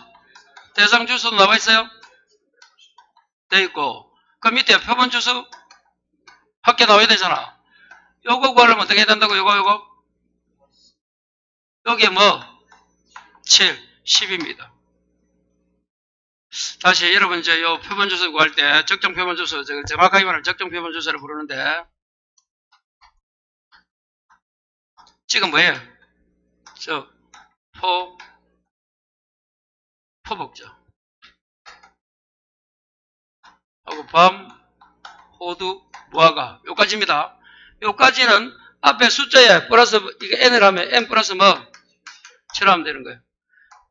대상 주수도 나와 있어요? 돼 있고 그 밑에 표본 주수 합계 나와야 되잖아. 요거 구하려면 어떻게 해야 된다고? 요거 여기에 뭐 7, 10입니다. 다시 여러분 이제 요 표본 주수 구할 때 적정 표본 주수 정확하게 말하면 적정 표본 주수를 부르는데 지금 뭐예요? 포복죠. 하고 밤, 호두, 무화과 요까지입니다. 요까지는 앞에 숫자에 플러스 이게 n을 하면 n 플러스 뭐 7하면 되는 거예요.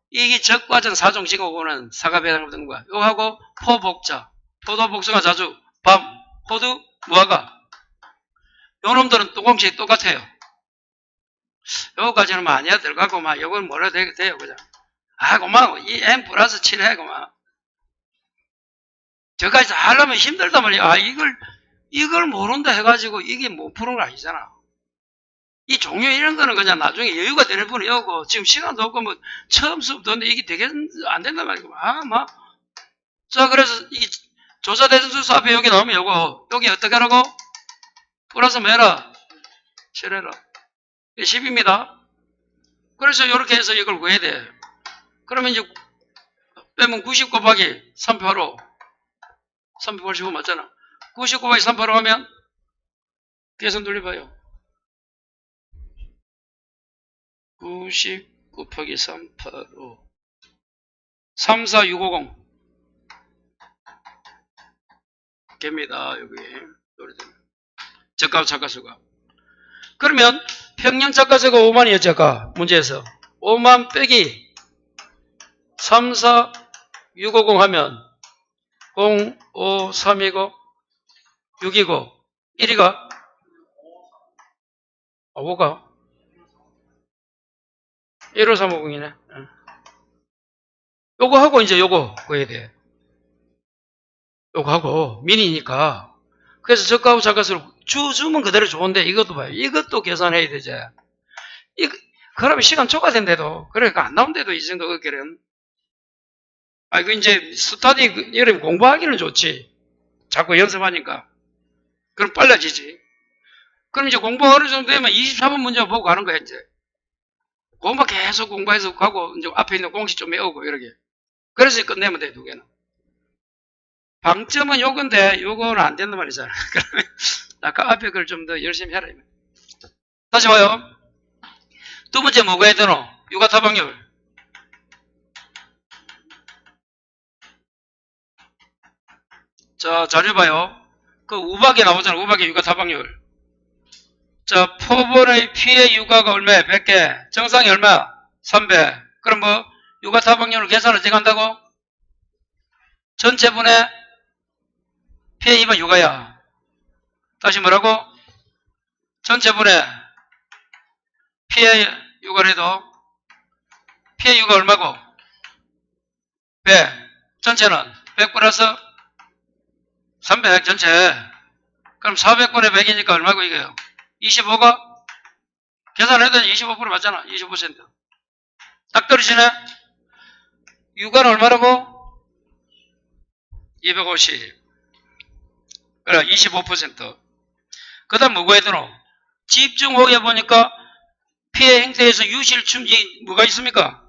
이게 적과정 4종식하고는 사갑에 해당되는 거야. 요하고 포복자, 포도 복숭아 자주, 밤, 호두, 무화과 요 놈들은 뚜껑식 똑같아요. 요거까지는 많이 들어가고 막 요건 뭐라 돼요 그죠? 아 고마워 이 n 플러스 7 해 고마워. 저까지 다 하려면 힘들단 말이야. 아 이걸 모른다 해가지고 이게 못 푸는 거 아니잖아. 이 종료 이런 거는 그냥 나중에 여유가 되는 분이 오고 지금 시간도 없고 뭐 처음 수업 듣는데 이게 되게 안 된단 말이고 자 그래서 이 조사 대전수수 앞에 여기 나오면 요거 여기 어떻게 하라고? 플러스 뭐 해라? 7해라. 10입니다. 그래서 이렇게 해서 이걸 구해야 돼. 그러면 이제 빼면 90 곱하기 385 385 맞잖아. 90 곱하기 385 하면 계산 돌려봐요. 90 곱하기 385 34650 개입니다. 여기 저가 작가수가. 그러면 평년 작가수가 5만이었죠. 문제에서 5만 빼기 34650 하면 05320 6이고 1이가 5가 15350이네. 요거 하고 이제 요거 구해야 돼. 요거 하고 미니니까. 그래서 저가하고 저가수를 주면 그대로 좋은데 이것도 봐요. 이것도 계산해야 되지. 그러면 시간 초과된대도 그러니까 안 나온대도 이 정도 어깨는. 그 이제 스터디 여러분 공부하기는 좋지. 자꾸 연습하니까. 그럼 빨라지지. 그럼 이제 공부 어느 정도 되면 24번 문제 보고 가는 거야 이제. 그것만 계속 공부해서 가고 이제 앞에 있는 공식 좀 외우고 이렇게. 그래서 끝내면 돼, 두 개는. 방점은 요건데 요거는 안 된단 말이잖아. 그러면 아까 앞에 걸 좀 더 열심히 해라. 다시 봐요. 두 번째 뭐가 해야 되노? 유가타방률. 자, 자료 봐요. 그 우박에 나오잖아. 우박의 유가타방률. 자, 포번의 피해 유가가 얼마야? 100개. 정상이 얼마? 300. 그럼 뭐 유가타방률을 계산을 어떻게 한다고? 전체분의 피해 2번 유가야. 다시 뭐라고? 전체분의 피해 유가래도 피해 유가 얼마고? 100. 전체는 100 플러스 300 전체. 그럼 400분의 100이니까 얼마고 이게요? 25가? 계산해도 25% 맞잖아. 25%. 딱 떨어지네? 유가는 얼마라고? 250. 그래, 25%. 그 다음 뭐가 해드노? 집중호에 보니까 피해 행태에서 유실춤, 뭐가 있습니까?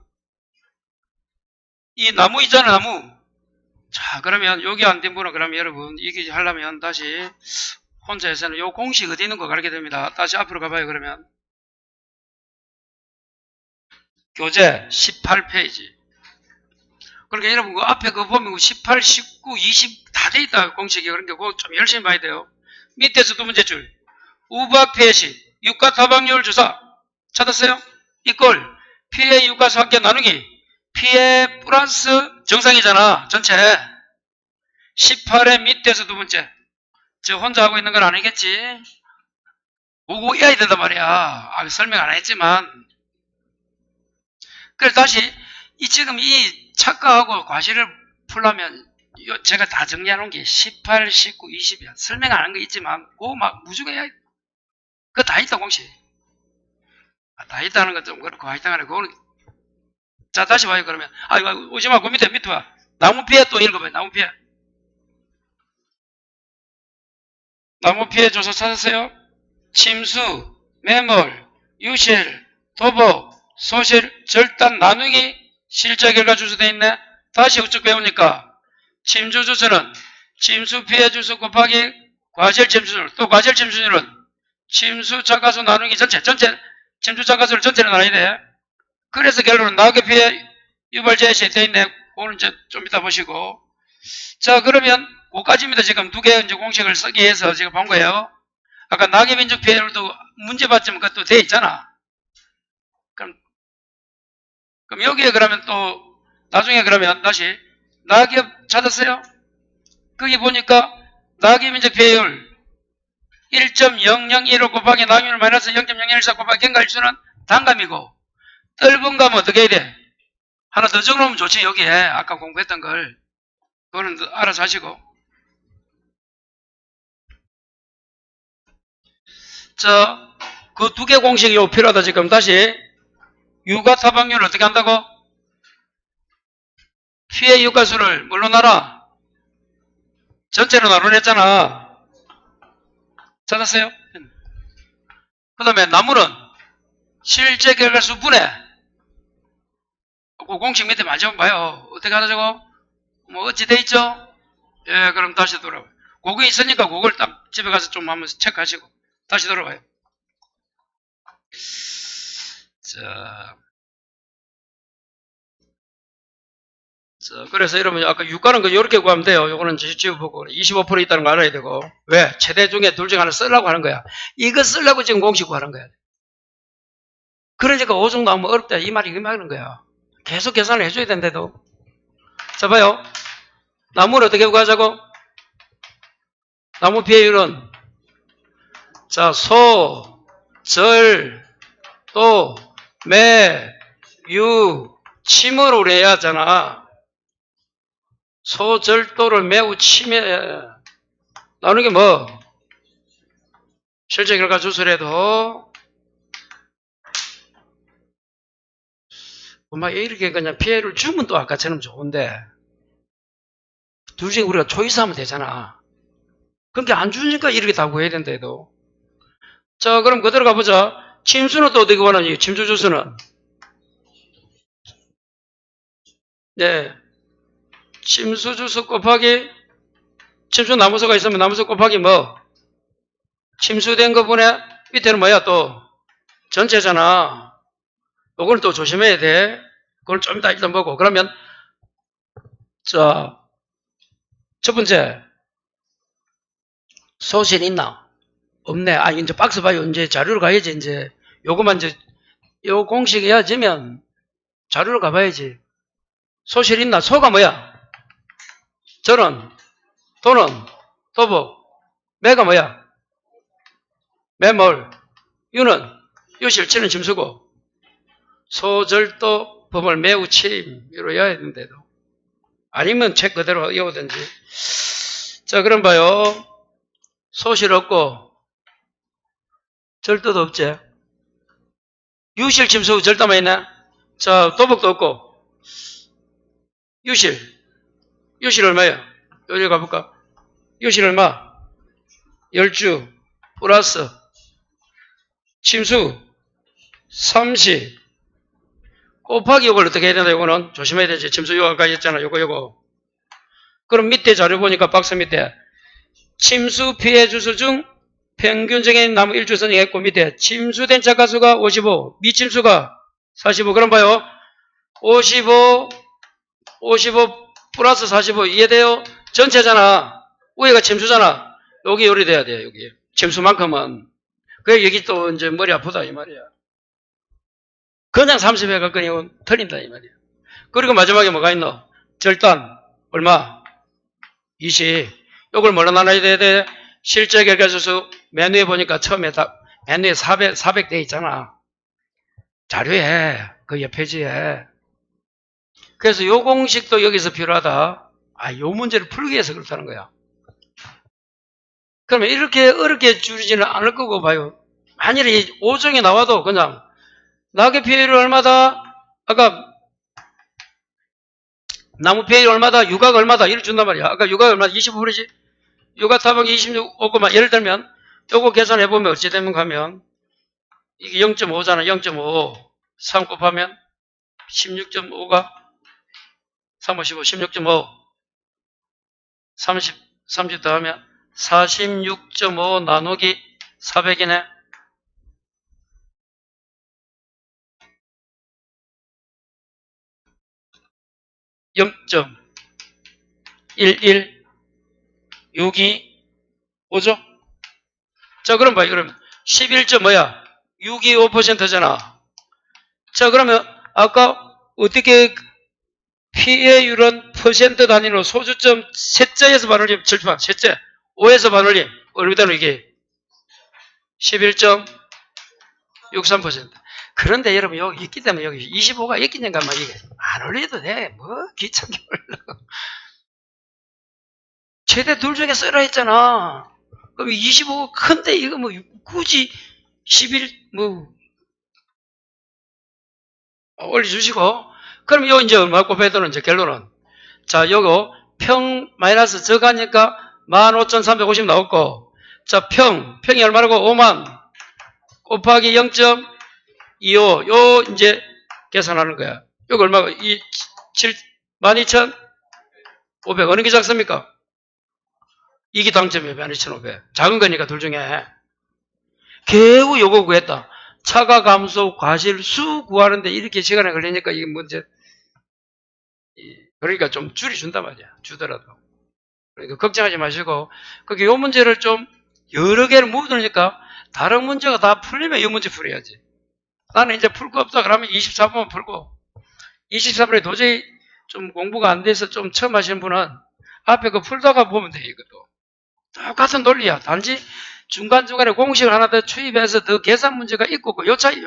이 나무 있잖아, 나무. 자, 그러면 여기 안 된 분은 그러면 여러분, 이게 하려면 다시 혼자 해서는 요 공식 어디 있는 거 가르치게 됩니다. 다시 앞으로 가봐요, 그러면. 교재 18페이지. 그러니까 여러분, 그 앞에 그거 보면 18, 19, 20 다 돼 있다, 공식이. 그러니까 그거 좀 열심히 봐야 돼요. 밑에서 두 번째 줄. 우박 피해시, 유가타방률 조사. 찾았어요? 이꼴, 피해 유가수 합계 나누기. 피해 플러스 정상이잖아, 전체. 18의 밑에서 두 번째. 저 혼자 하고 있는 건 아니겠지? 오고 해야 된단 말이야. 설명 안 했지만. 그래서 다시, 지금 이 착각하고 과실을 풀려면, 제가 다 정리해 놓은 게 18, 19, 20이야. 설명 안 한 거 있지만, 그거 막 무조건 해야 돼. 그거 다 있다, 공식. 다 있다는 건 좀 그렇고, 하여튼 간에, 그거는. 자, 다시 봐요, 그러면. 이거 오지 마, 그 밑에 봐. 나무 피해 또 읽어봐요, 나무 피해. 나무 피해 조사 찾았어요? 침수, 매몰, 유실, 도복, 소실, 절단, 나누기, 실제 결과 주소 되어 있네. 다시 우측 배우니까 침수 주소는 침수 피해 주소 곱하기 과실 침수율, 또 과실 침수율은 침수 자가수 나누기 전체 침수 자가수를 전체로 나눠야 돼. 그래서 결론은 낙엽 피해 유발 제시 되어 있네. 오늘 이제 좀 이따 보시고. 자, 그러면 그까지입니다. 지금 두 개 이제 공식을 쓰기 위해서 지금 본 거예요. 아까 낙엽 인적 피해율도 문제 봤지만 그것도 돼 있잖아. 그럼 여기에 그러면 또 나중에 그러면 다시 낙엽 찾았어요? 거기 보니까 낙엽 인적 피해율 1.0015 곱하기 낙엽률 마이너스 0.0114 곱하기 경과일수는 단감이고 떫은 감은 어떻게 해야 돼? 하나 더 적어놓으면 좋지. 여기에 아까 공부했던 걸. 그거는 알아서 하시고. 자, 그 두 개 공식이 필요하다. 지금 다시 유가타방률을 어떻게 한다고? 피해 유가수를 뭘로 나눠? 전체로 나눠냈잖아. 찾았어요? 그 다음에 나무는 실제 결과수 분해. 그 공식 밑에 마지막 봐요. 어떻게 하나 저거? 뭐 어찌 돼 있죠? 예, 그럼 다시 돌아와요. 그거 있으니까 그걸 딱 집에 가서 좀 한번 체크하시고 다시 돌아와요. 자, 그래서 여러분 아까 유가는 거 이렇게 구하면 돼요. 요거는 지우보고 25% 있다는 거 알아야 되고. 왜? 최대 중에 둘 중에 하나 쓰려고 하는 거야. 이거 쓰려고 지금 공식 구하는 거야. 그러니까 5 정도 하면 어렵다. 이 말이 거야. 계속 계산을 해줘야 된대도. 자, 봐요. 나무를 어떻게 구하자고? 나무 피해율은 자, 소, 절, 또, 매, 유, 침으로 우리 해야 하잖아. 소, 절, 또를 매우 침에 나오는 게 뭐? 실제 결과 주술에도 막 이렇게 그냥 피해를 주면 또 아까처럼 좋은데 둘 중에 우리가 초이스하면 되잖아. 그렇게 안 주니까 이렇게 다 구해야 된다 해도. 자, 그럼 그대로 가보자. 침수는 또 어떻게 구하느니? 침수 주수는? 네. 침수 주수 곱하기 침수 나무수가 있으면 나무수 곱하기 뭐? 침수된 거분에 밑에는 뭐야 또? 전체잖아. 요걸 또 조심해야 돼. 그걸 좀 이따 일단 보고. 그러면 자, 첫 번째 소실 있나? 없네. 아, 이제 박스 봐요. 이제 자료를 가야지. 이제 요거만 이제 요 공식 이어지면 자료를 가봐야지. 소실 있나? 소가 뭐야? 절은, 도는, 도복, 매가 뭐야? 매몰, 유는, 유실, 치는 짐수고, 소절도 범을 매우 침, 이루어야 되는데도. 아니면 책 그대로 이어오든지. 자, 그럼 봐요. 소실 없고, 절도도 없지. 유실, 침수, 절도만 있네. 자, 도복도 없고, 유실 얼마야? 여기 가볼까? 유실 얼마? 10주 플러스 침수 30 곱하기 이걸 어떻게 해야 된다? 이거는 조심해야 되지. 침수 요까지 했잖아. 요거. 그럼 밑에 자료 보니까 박스 밑에 침수 피해 주수 중 평균적인 나무 일주 선정했고 밑에 침수된 작가수가 55, 미침수가 45. 그럼 봐요. 55 플러스 45 이해돼요? 전체잖아. 위에가 침수잖아. 여기 요리돼야 돼. 여기 침수만큼은. 그래 여기 또 이제 머리 아프다 이 말이야. 그냥 30에 가까이 틀린다 이 말이야. 그리고 마지막에 뭐가 있노? 절단 얼마? 20. 요걸 뭘로 나눠야 돼? 실제 결과수수 맨 위에 보니까 처음에 맨 위에 400 돼 있잖아. 자료에 그 옆 페이지에. 그래서 요 공식도 여기서 필요하다. 아, 요 문제를 풀기 위해서 그렇다는 거야. 그러면 이렇게 어렵게 줄이지는 않을 거고 봐요. 만일에 이 5종이 나와도 그냥 낙의 피해율 얼마다? 아까 나무 피해율 얼마다? 유각 얼마다? 이를 준단 말이야. 아까 유각 얼마다? 25%지? 유각 타박이 26만 예를 들면 요거 계산해보면 어찌 되면 가면 이게 0.5잖아. 0.5 3 곱하면 16.5가 3, 5, 15, 16.5 30 더하면 46.5 나누기 400이네. 0.1162 자, 그럼 봐. 그럼 11점 뭐야? 625%잖아. 자, 그러면 아까 어떻게 피해율은 퍼센트 단위로 소주점 셋째에서 반올림, 절반, 셋째, 5에서 반올림, 얼마나 이게 11.63%. 그런데 여러분, 여기 있기 때문에 여기 25가 있겠는가, 막 이게 안 올려도 돼. 뭐, 귀찮게 올려. 최대 둘 중에 쓰라 했잖아. 그럼 25가 큰데 이거 뭐, 굳이 11, 뭐, 올려주시고. 그럼 요 이제 얼마 곱해야 되는 이제 결론은. 자, 요거 평 마이너스 적하니까 15,350 나왔고. 자, 평이 얼마라고? 5만 곱하기 0.25. 요 이제 계산하는 거야. 요거 얼마고? 12,500. 어느 게 작습니까? 이게 당점이에요. 12,500. 작은 거니까 둘 중에. 겨우 요거 구했다. 차가 감소 과실수 구하는데 이렇게 시간이 걸리니까 이게 문제. 그러니까 좀 줄여준단 말이야. 주더라도. 그러니까 걱정하지 마시고. 그렇게 요 문제를 좀 여러 개를 묻으니까 다른 문제가 다 풀리면 이 문제 풀어야지. 나는 이제 풀 거 없다 그러면 24번만 풀고 24번에 도저히 좀 공부가 안 돼서 좀 처음 하시는 분은 앞에 거 풀다가 보면 돼, 이것도. 똑같은 논리야. 단지 중간중간에 공식을 하나 더 추입해서 더 계산 문제가 있고, 요 차이.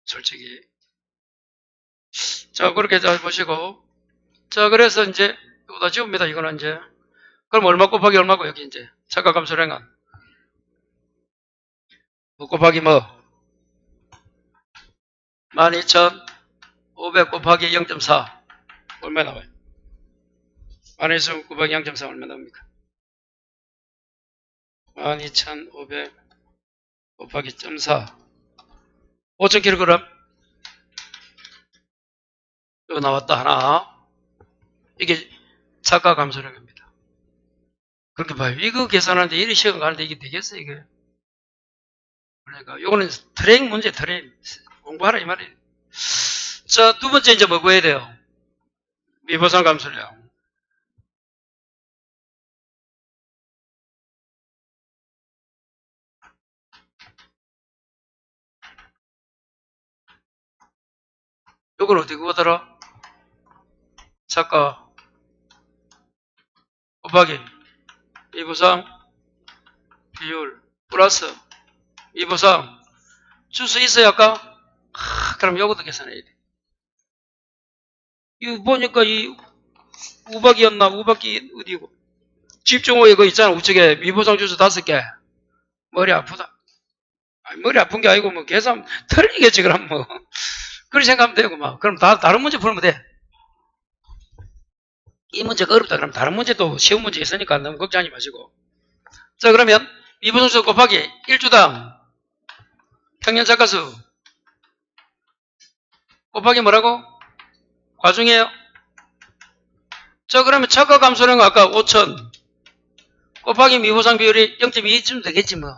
솔직히. 자, 그렇게 잘 보시고. 자, 그래서 이제, 여기다 지웁니다. 이거는 이제. 그럼 얼마 곱하기 얼마고, 여기 이제. 착각함수량은. 뭐 곱하기 뭐? 12,500 곱하기 0.4. 얼마 나와요? 12,500 곱하기 0.4 얼마 나옵니까? 12,500 곱하기 0.4. 5,000kg. 이거 나왔다, 하나. 이게 착각함수량입니다. 그렇게 봐요. 이거 계산하는데 이리 시간 가는데 이게 되겠어요, 이게? 그러니까, 요거는 트레인 문제, 트레인. 공부하라, 이 말이에요. 자, 두 번째 이제 뭐 구해야 돼요? 미보상 감수량. 요걸 어떻게 구하더라? 작가 곱하기 미보상 비율 플러스 미보상 주수 있어요, 아까? 그럼 요것도 계산해야 돼. 이거 보니까 이 우박이었나? 우박이 어디고? 집중호에 그 있잖아, 우측에 미보상 주수 5개. 머리 아프다. 아니, 머리 아픈 게 아니고 뭐 계산 틀리겠지, 그럼 뭐. 그렇게 생각하면 되고 막. 그럼 다른 문제 풀면 돼. 이 문제가 어렵다 그러면 다른 문제도 쉬운 문제 있으니까 너무 걱정하지 마시고. 자, 그러면 미보상 주수 곱하기 1주당 평년 작가수 곱하기 뭐라고? 과중이에요. 자, 그러면 착각함수량은 아까 5,000 곱하기 미보상 비율이 0.2쯤 되겠지 뭐.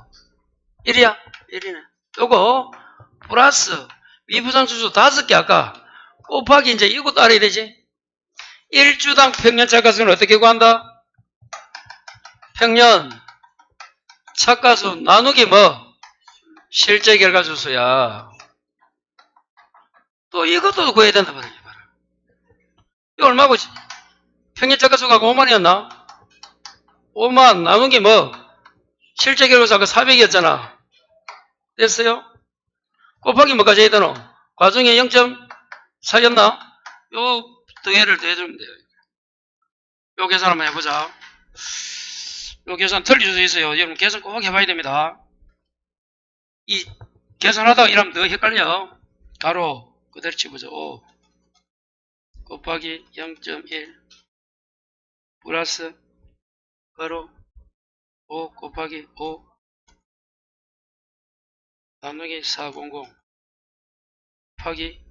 1이야? 1이네. 요거 플러스 미보상 주수 5개 아까 곱하기 이제 이것도 알아야 되지. 1주당 평년 착가수는 어떻게 구한다? 평년 착가수 나누기 뭐? 실제 결과주수야. 또 이것도 구해야 된다 말이야. 이거 얼마고? 평년 착가수가 5만이었나? 5만 나누기 뭐? 실제 결과수가 400이었잖아. 됐어요? 곱하기 뭐까지 해야 되노? 과중에 0.4였나? 요 등해를 더해주면 돼요. 요 계산 한번 해보자. 요 계산 틀릴 수도 있어요. 여러분 계산 꼭 해봐야 됩니다. 이 계산하다가 이러면 더 헷갈려. 가로 그대로 치보자. 5 곱하기 0.1 플러스 가로 5 곱하기 5 나누기 400 곱하기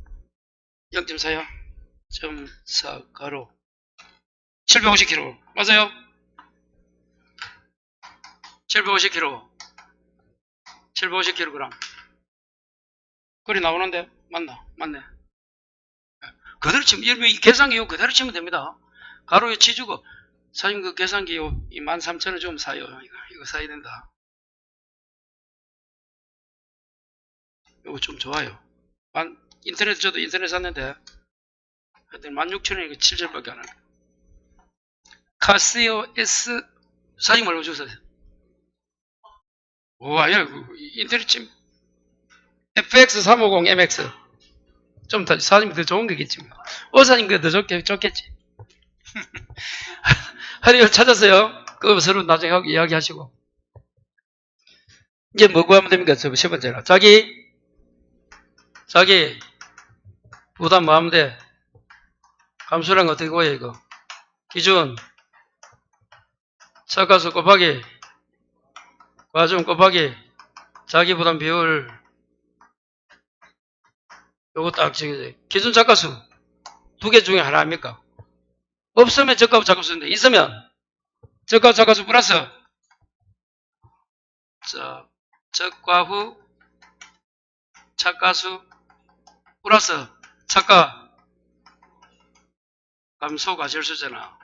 0.4야. 0.4 가로 750kg 맞아요? 750kg 750kg 그리 나오는데 맞나? 맞네. 그대로 치면 이 계산기요 그대로 치면 됩니다. 가로에 치주고 사장님 그 계산기요 13,000원 좀 사요. 이거 사야 된다. 이거 좀 좋아요. 인터넷 저도 인터넷 샀는데 하여튼 16,000원이 7절밖에 안 하네. 카시오 S 사진 말고 주세요. 와, 야, 인터넷 침 FX350MX 좀 더 사진이 더 좋은 거겠지. 사진 더 좋겠지. 하리오 찾았어요. 그거 서로 나중에 이야기하시고. 이제 뭐 구하면 됩니까? 세 번째로 자기 부담 뭐 하면 돼? 감수량 어떻게 구해 이거? 기준 착가수 곱하기 과중 곱하기 자기 부담 비율 요거 딱 정해져. 기준 착가수 2개 중에 하나 합니까? 없으면 적가후 착가수인데 있으면 적가후 착가수 플러스 자 적과후 착가수 플러스 착가 감소가 절수잖아.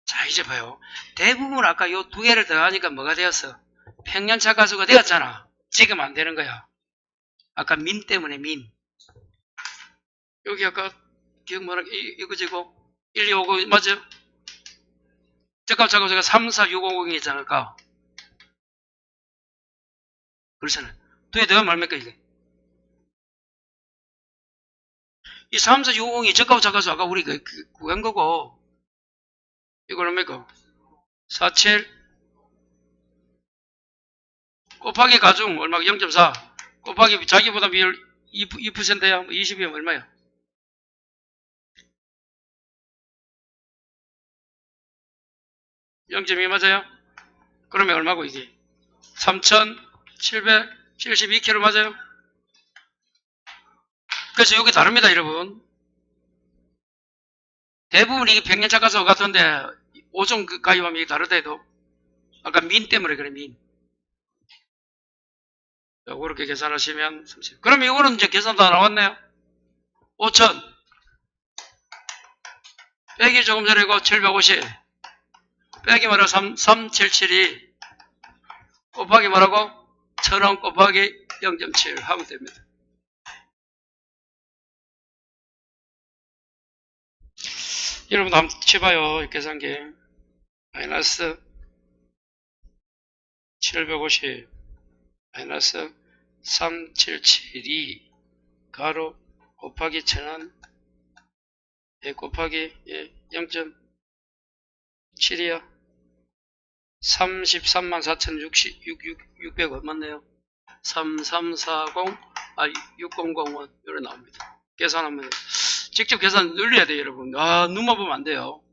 자 이제 봐요. 대부분 아까 요 2개를 더하니까 뭐가 되었어? 평년 착가수가 되었잖아. 지금 안 되는 거야. 아까 민 때문에 민. 여기 아까 기억 뭐라 이거 지고 1, 2, 5, 9 맞죠? 저값 작업 제가 34650이 있지 않을까? 그렇잖아요. 2에 더하면 얼마입니까, 이게? 이 34650이 저값 작업서 아까 우리 구한 거고, 이걸 얼마입니까? 47 곱하기 가중 얼마가 0.4 곱하기 자기보다 비율 2%야? 20이면 얼마야? 0.2 맞아요? 그러면 얼마고 이게? 3,772kg 맞아요? 그래서 여기 다릅니다, 여러분. 대부분 이게 평년착가서 같은데 5종 가입하면 이게 다르다 해도 아까 민 때문에 그래, 민. 그렇게 계산하시면 30. 그럼 이거는 이제 계산 다 나왔네요. 5,000 빼기 조금 전이고 750 빼기 뭐라고 3,772 곱하기 뭐라고 1,000원 곱하기 0.7 하면 됩니다. 여러분 한번 쳐봐요. 계산기 마이너스 750 마이너스 3772 가로 곱하기 1,000원 곱하기 0.7이요. 334,600원 맞네요. 3340 6001 이렇게 나옵니다. 계산하면 직접 계산 눌려야 돼요, 여러분. 눈만 보면 안 돼요.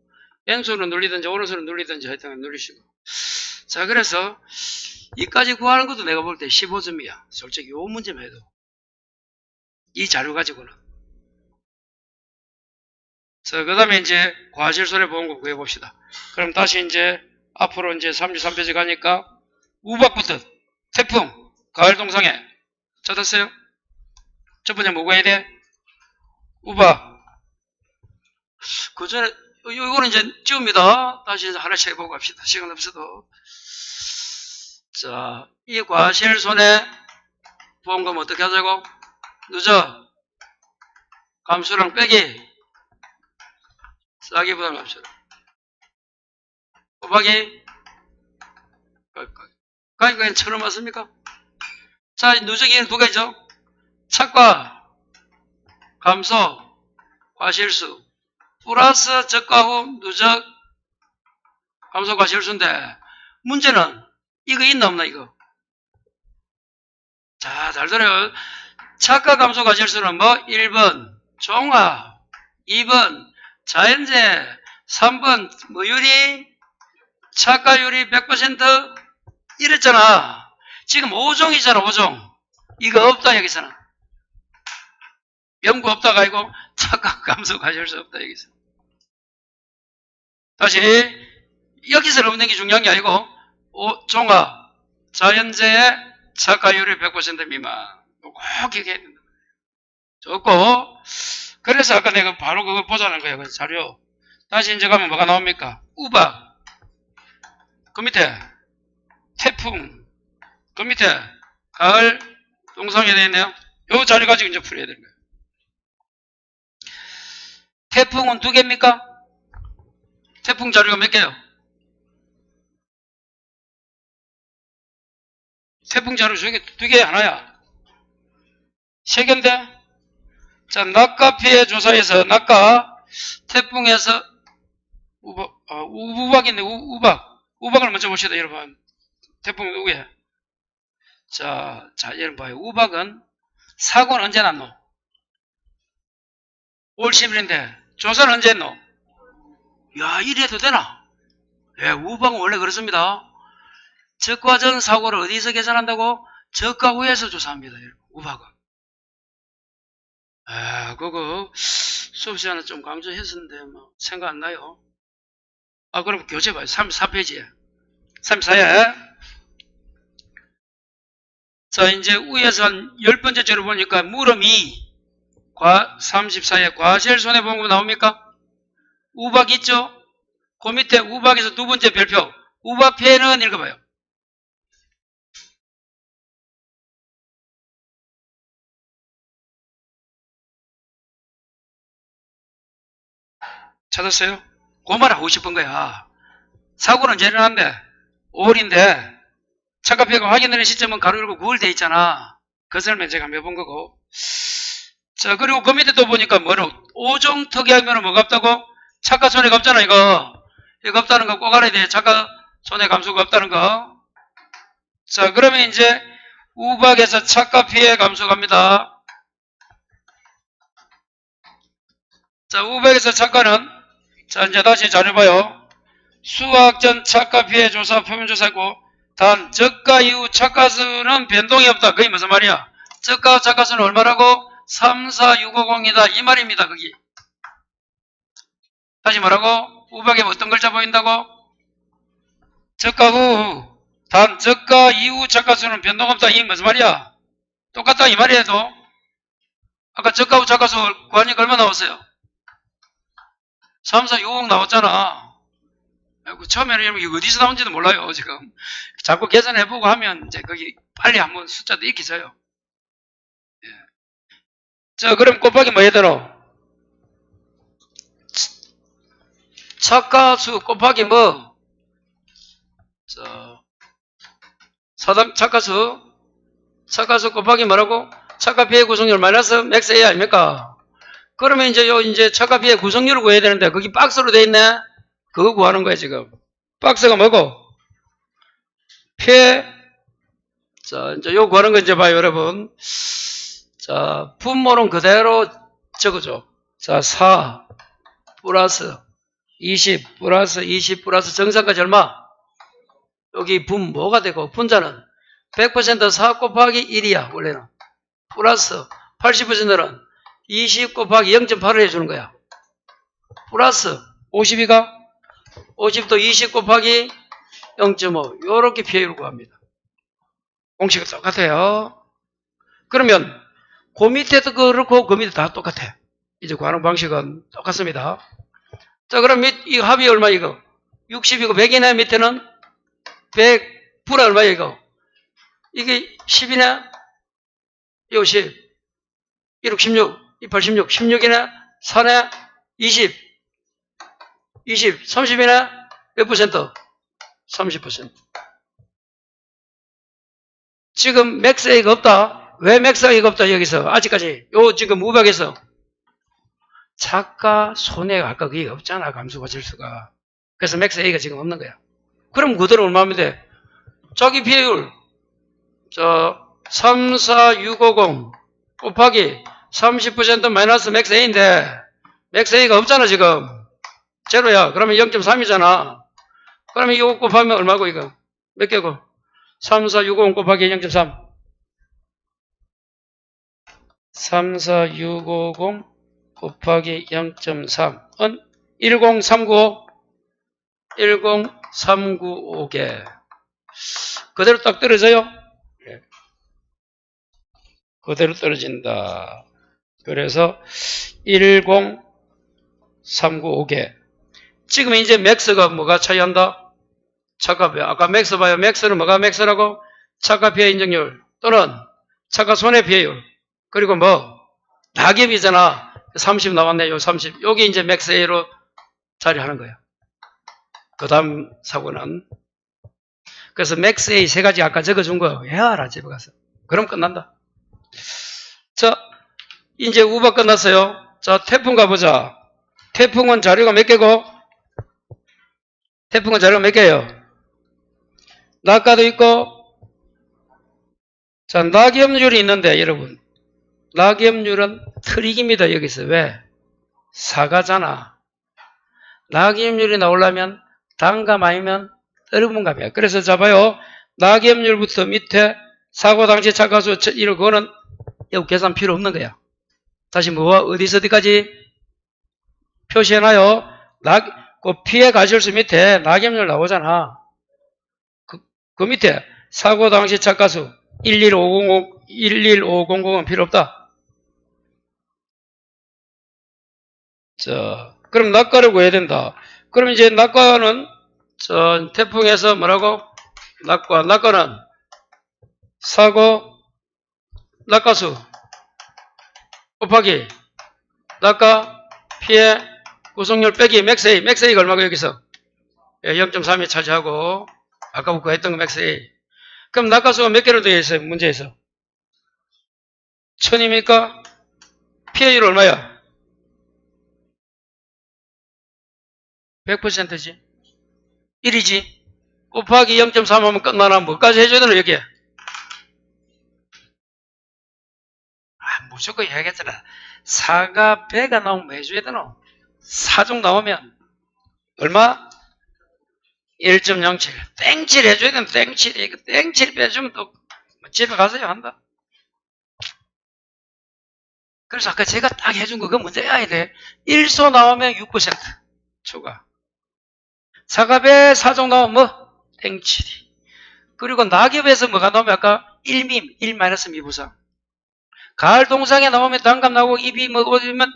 N수는 눌리든지 오른수는 눌리든지 하여튼 눌리시고. 자, 그래서 이까지 구하는 것도 내가 볼 때 15점이야. 솔직히 요 문제만 해도. 이 자료 가지고는. 자, 그 다음에 이제 과실손해보험금 구해봅시다. 그럼 다시 이제 앞으로 이제 33페이지 가니까 우박부터 태풍, 가을 동상에 찾았어요? 첫 번째 뭐 구해야 돼? 우박. 그 전에 이거는 이제 찌웁니다. 다시 이제 하나씩 해보고 갑시다. 시간 없어도. 자, 이 과실손해보험금 어떻게 하자고? 누적 감수랑 빼기 싸게 부담감수랑 곱하기 가격은 1,000원 맞습니까? 자, 누적에는 두 가지죠. 착과 감소 과실수 플러스 적과 후 누적 감소 과실수인데 문제는 이거 있나 없나 이거? 자, 잘 들어요. 착과 감소 과실수는 뭐 1번 종합 2번 자연재 3번 뭐 유리 착과율이 100% 이랬잖아. 지금 5종이잖아 5종. 이거 없다 여기서는. 연구 없다가 아니고 착각 감소 가질 수 없다 여기서. 다시 여기서 없는 게 중요한 게 아니고 종합 자연재해 착과율이 100% 미만. 꼭 기억해야 된다. 좋고 그래서 아까 내가 바로 그거 보자는 거예요. 그 자료. 다시 이제 가면 뭐가 나옵니까? 우박. 그 밑에 태풍. 그 밑에 가을 동성에 되어 있네요. 요 자료 가지고 이제 풀어야 되는 거예요. 태풍은 두 개입니까? 태풍 자료가 몇 개요? 태풍 자료 중에 두 개 하나야. 세 개인데? 자, 낙가 피해 조사에서 낙가 태풍에서 우박인데 우박을 먼저 봅시다 여러분. 태풍 누구야? 자 여러분 봐요. 우박은 사고는 언제 났노? 5월 10일인데 조사는 언제 했노? 야, 이래도 되나? 예, 우박은 원래 그렇습니다. 적과 전 사고를 어디서 계산한다고? 적과 후에서 조사합니다. 여러분. 우박은. 그거 수업 시간에 좀 강조했었는데 뭐 생각 안 나요. 그럼 교재 봐요. 34페이지에. 34에. 자, 이제 위에서 한 10번째 줄을 보니까 물음 2. 34에 과실손해보험금 나옵니까? 우박 있죠? 그 밑에 우박에서 두 번째 별표. 우박 피해는 읽어봐요. 찾았어요? 그 말 하고 싶은 거야. 사고는 재련한데 5월인데 착각 피해가 확인되는 시점은 가로 열고 9월 돼 있잖아. 그 설명 제가 한번 해본 거고. 자, 그리고 그 밑에 또 보니까 뭐로 5종 특이하면 뭐가 없다고? 착각 손해가 없잖아, 이거. 이거 없다는 거 꼭 알아야 돼. 착각 손해 감소가 없다는 거. 자, 그러면 이제 우박에서 착각 피해 감소 갑니다. 자, 우박에서 착각은, 자, 이제 다시 잘해봐요. 수학전 착각 피해 조사 표면조사고, 단, 저가 이후 착각수는 변동이 없다. 그게 무슨 말이야? 저가 착각수는 얼마라고? 34650이다. 이 말입니다, 거기. 다시 뭐라고? 우박에 어떤 글자 보인다고? 저가 후, 단, 저가 이후 착각수는 변동 없다. 이 무슨 말이야? 똑같다. 이 말이에도. 아까 저가 후 착각수 구하니까 얼마 나왔어요? 34650 나왔잖아. 처음에는 이거 어디서 나온지도 몰라요, 지금. 자꾸 계산해보고 하면, 이제 거기 빨리 한번 숫자도 익혀져요. 예. 자, 그럼 곱하기 뭐 해더러? 착가수 곱하기 뭐? 자, 착가수 곱하기 뭐라고? 착가 피해 구성률 마이너스 맥스 A 아닙니까? 그러면 이제 착가 피해 구성률을 구해야 되는데, 거기 박스로 돼 있네? 그거 구하는 거야, 지금. 박스가 뭐고? 피해. 자, 이제 요거 구하는 거 이제 봐요, 여러분. 자, 분모는 그대로 적어줘. 자, 4 플러스 20 플러스 20 플러스 정상까지 얼마? 여기 분모가 되고, 분자는 100% 4 곱하기 1이야, 원래는. 플러스 80%는 20 곱하기 0.8을 해주는 거야. 플러스 52가 50도 20 곱하기 0.5 요렇게 피해율을 구합니다. 공식은 똑같아요. 그러면 그 밑에도 그렇고 그 밑에 다 똑같아. 이제 구하는 방식은 똑같습니다. 자, 그럼 이 합이 얼마 이거? 60이고 100이네. 밑에는 100 불 얼마 이거? 이게 10이네. 이거 10 1억 16 28 16 16이네. 4네. 20 30이네. 몇 퍼센트? 30%. 지금 맥스 A가 없다. 왜 맥스 A가 없다, 여기서? 아직까지. 요 지금 우박에서. 착가 손해가 아까 그게 없잖아, 감수가 질수가. 그래서 맥스 A가 지금 없는 거야. 그럼 그대로 얼마면 돼? 자기 피해율. 34650 곱하기 30% 마이너스 맥스 A인데, 맥스 A가 없잖아, 지금. 제로야. 그러면 0.3이잖아. 그러면 이거 곱하면 얼마고, 이거? 몇 개고? 3460 곱하기 0.3. 34650 곱하기 0.3은 10395. 10395개. 그대로 딱 떨어져요? 네. 그대로 떨어진다. 그래서 10395개. 지금 이제 맥스가 뭐가 차이한다? 착가피해. 아까 맥스 봐요. 맥스는 뭐가 맥스라고? 착가피해 인정률 또는 착가 손해피해율. 그리고 뭐 낙엽이잖아. 30 나왔네. 요 30. 여기 이제 맥스 A로 자리하는 거예요. 그 다음 사고는. 그래서 맥스 A 세 가지 아까 적어준 거 해와라, 집에 가서. 그럼 끝난다. 자, 이제 우박 끝났어요. 자, 태풍 가보자. 태풍은 자료가 몇 개고? 태풍은 자료가 몇 개예요? 낙가도 있고, 자, 낙엽률이 있는데, 여러분. 낙엽률은 트릭입니다, 여기서. 왜? 사가잖아. 낙엽률이 나오려면 단감 아니면 떨어분감이야. 그래서 잡아요. 낙엽률부터 밑에 사고 당시 착가수 이런 거는 여기 계산 필요 없는 거야. 다시 뭐와 어디서 어디까지 표시해놔요. 그 피해 가실수 밑에 낙엽률 나오잖아. 그 밑에 사고 당시 착가수 11500은 필요 없다. 자, 그럼 낙가를 구해야 된다. 그럼 이제 낙가는 태풍에서 뭐라고? 낙가는 사고 낙가수 곱하기 낙가 피해 구성률 빼기 맥스 A가 얼마고 여기서? 0.3이 차지하고 아까 그거 했던 거 맥스 A. 그럼 낙하수가 몇 개로 되어 있어요? 문제에서 1000입니까? 피해율 얼마야? 100%지 1이지 곱하기 0.3 하면 끝나나 뭐까지 해줘야 되나 여기에? 무조건 해야겠잖아. 4가 배가 나오면 뭐 해줘야 되노? 4종 나오면 얼마? 1.07 땡칠 해줘야 되는 땡칠. 땡칠 빼주면 또 집에 가서야 한다. 그래서 아까 제가 딱 해준 거 그거 문제 해야 돼. 1소 나오면 6% 추가. 4가 배 4종 나오면 뭐? 땡칠이. 그리고 낙엽에서 뭐가 나오면 아까 1밈 1-미부상. 가을 동상에 나오면 단감 나오고 입이 먹어지면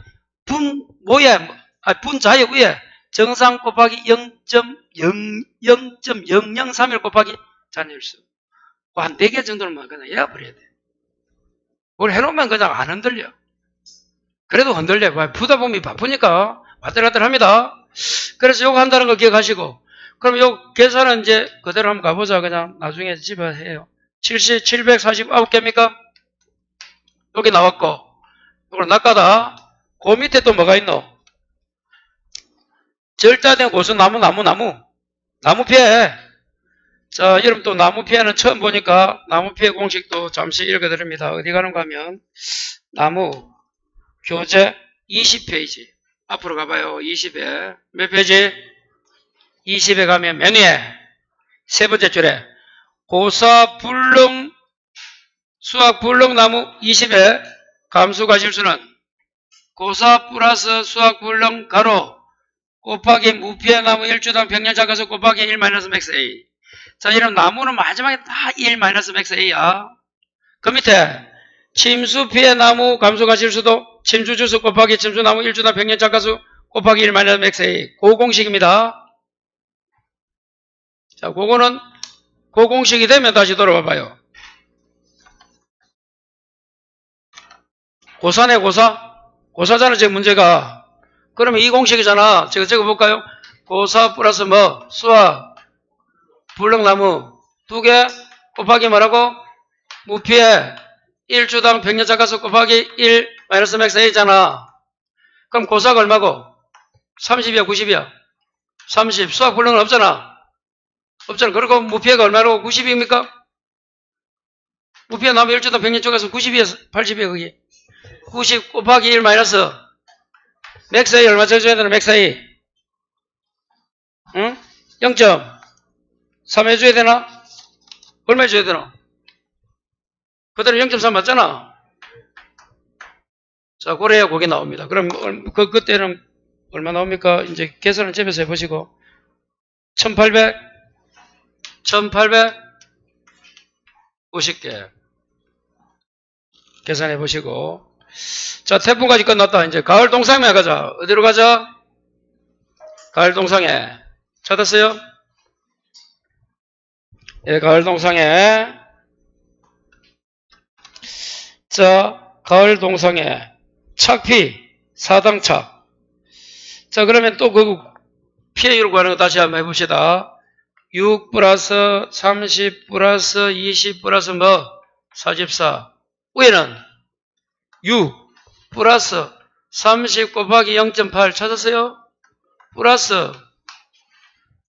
분자의 위에 정상 곱하기 0.031 곱하기 잔일수. 한 4개 정도는 그냥 외워버려야 돼. 뭘 해놓으면 그냥 안 흔들려. 그래도 흔들려. 부다 보면 바쁘니까 와들와들 합니다. 그래서 요거 한다는 거 기억하시고. 그럼 요 계산은 이제 그대로 한번 가보자. 그냥 나중에 집에 해요. 749개입니까? 여기 나왔고. 이걸 낚아다. 그 밑에 또 뭐가 있노? 절대된 고수 나무 피해. 자, 여러분 또 나무 피해는 처음 보니까 나무 피해 공식도 잠시 읽어드립니다. 어디 가는가 하면 나무 교재 20페이지 앞으로 가봐요. 20에 몇 페이지? 20에 가면 맨 위에 세 번째 줄에 고사 불능 수학 불능 나무 20에 감수가 실수는 고사 플러스 수학 불능 가로 곱하기 무피해 나무 1주당 평년 작가수 곱하기 1-맥스 A. 자, 이런 나무는 마지막에 다 1-맥스 A야. 그 밑에 침수 피해 나무 감수가 실수도 침수 주수 곱하기 침수 나무 1주당 평년 작가수 곱하기 1-맥스 A. 그 공식입니다. 자, 그거는 그 공식이 되면 다시 돌아봐 봐요. 고사네 고사. 고사잖아 지금 문제가. 그러면 이 공식이잖아. 제가 적어볼까요? 고사 플러스 뭐? 수학 불능나무 2개 곱하기 뭐라고? 무피해 1주당 평년작가수 곱하기 1-맥스 A잖아. 그럼 고사가 얼마고? 30이야 90이야? 30. 수학 불능은 없잖아. 없잖아. 그리고 무피해가 얼마로? 90입니까? 무피해 나무 1주당 평년작가수 90이야 80이야 그게? 90 곱하기 1 마이너스 맥스 A 얼마 쳐줘야 되나? 맥스 A 응? 0.3 해줘야 되나? 얼마 해줘야 되나? 그대로 0.3 맞잖아. 자, 그래야 그게 나옵니다. 그럼 그때는 얼마 나옵니까? 이제 계산을 집에서 해보시고 1850개 계산해 보시고. 자, 태풍까지 끝났다. 이제 가을 동상에 가자. 어디로 가자? 가을 동상에. 찾았어요? 예, 가을 동상에. 자, 가을 동상에 착피 4당착. 자, 그러면 또 그 피해율 구하는 거 다시 한번 해봅시다. 6 플러스 30 플러스 20 플러스 뭐? 44. 위에는 6 플러스 30 곱하기 0.8 찾았어요? 플러스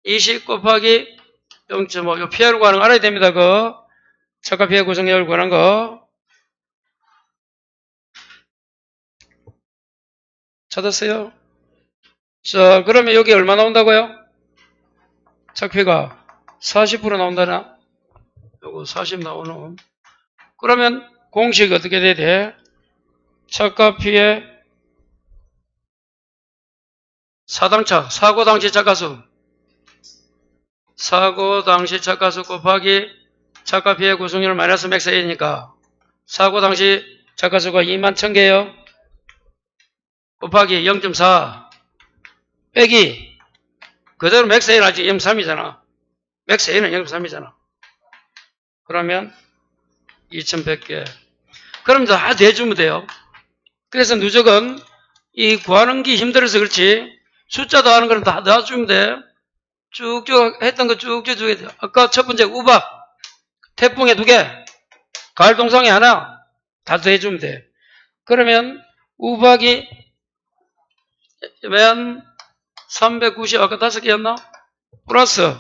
20 곱하기 0.5. 요 피해율 구하는 거 알아야 됩니다. 그 착각 피해 구성률 구하는 거. 찾았어요? 자, 그러면 여기 얼마 나온다고요? 착피가 40% 나온다나? 요거 40 나오는. 그러면 공식이 어떻게 돼야 돼? 착각 피해 사당차, 사고 당시 착가수. 사고 당시 착가수 곱하기 착각 피해 구성률 마이너스 맥스 A니까 사고 당시 착가수가 21,000개예요. 곱하기 0.4 빼기 그대로 맥스 A는 아직 0.3이잖아. 맥스 A는 0.3이잖아. 그러면 2100개. 그럼 다 대주면 돼요. 그래서 누적은 이 구하는 게 힘들어서 그렇지 숫자 더하는 거는 다 넣어주면 돼. 쭉쭉 했던 거 쭉쭉 아까 첫 번째 우박 태풍에 2개 가을 동상에 하나 다 더해주면 돼. 그러면 우박이 면 390 아까 5개였나? 플러스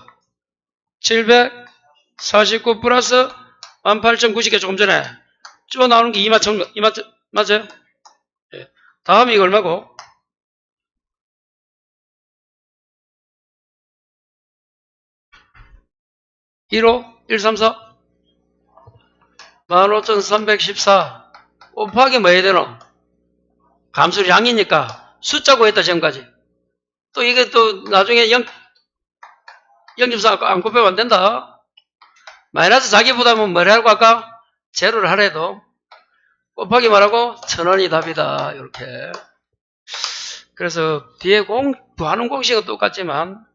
749 플러스 18,090개 조금 전에 쭉 나오는 게 2만 맞아요? 예. 다음에 이거 얼마고? 1호 134 15,314 곱하기 뭐 해야 되노? 감수량이니까 숫자고 했다 지금까지. 또 이게 또 나중에 0.4 안 곱하면 안 된다. 마이너스 자기보다는 뭘 하라고 할까? 제로를 하래도 곱하기 말하고 1,000원이 답이다. 이렇게. 그래서 뒤에 구하는 공식은 똑같지만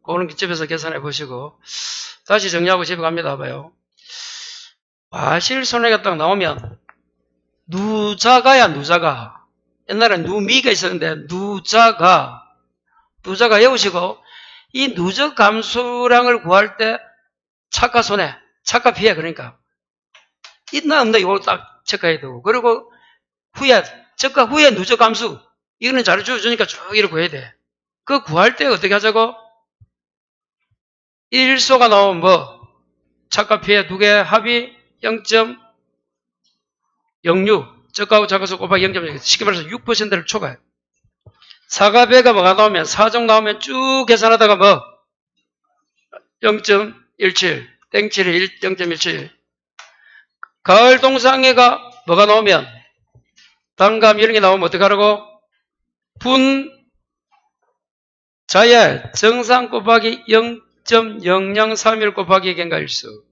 그거는 집에서 계산해 보시고 다시 정리하고 집에 갑니다. 봐요. 과실손해가 딱 나오면 누자가야 누자가. 옛날엔 누미가 있었는데 누자가 외우시고 이 누적 감수량을 구할 때 차가 손해, 차가 피해 그러니까 있나 없나 이걸 딱 체크해야 되고 그리고 후에 저가 후에 누적 감수 이거는 자료 주니까 쭉 이렇게 구해야 돼. 그 구할 때 어떻게 하자고? 일소가 나오면 뭐 차가 피해 2개 합이 0.06 저가하고 자가수 곱하기 0.06 쉽게 말해서 6%를 초과해. 사가 배가 뭐가 나오면 사정 나오면 쭉 계산하다가 뭐 0.17 땡칠이 0.17 가을 동상해가 뭐가 나오면 단감 이런 게 나오면 어떡하라고? 분 자의 정상 곱하기 0.0031 곱하기 갱가일수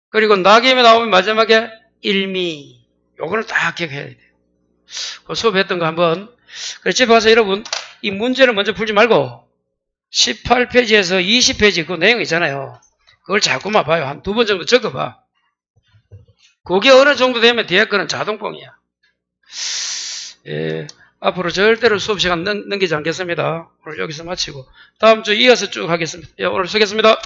그리고 낙임이 나오면 마지막에 1미 요거를 다 기억해야 돼요. 그 수업했던 거 한번 그래서 집에 가서 여러분 이 문제를 먼저 풀지 말고 18페이지에서 20페이지 그 내용 있잖아요. 그걸 자꾸만 봐요. 한 2번 정도 적어봐. 그게 어느 정도 되면 뒤에 거는 자동봉이야. 예, 앞으로 절대로 수업 시간 넘기지 않겠습니다. 오늘 여기서 마치고 다음 주 이어서 쭉 하겠습니다. 예, 오늘 수고했습니다.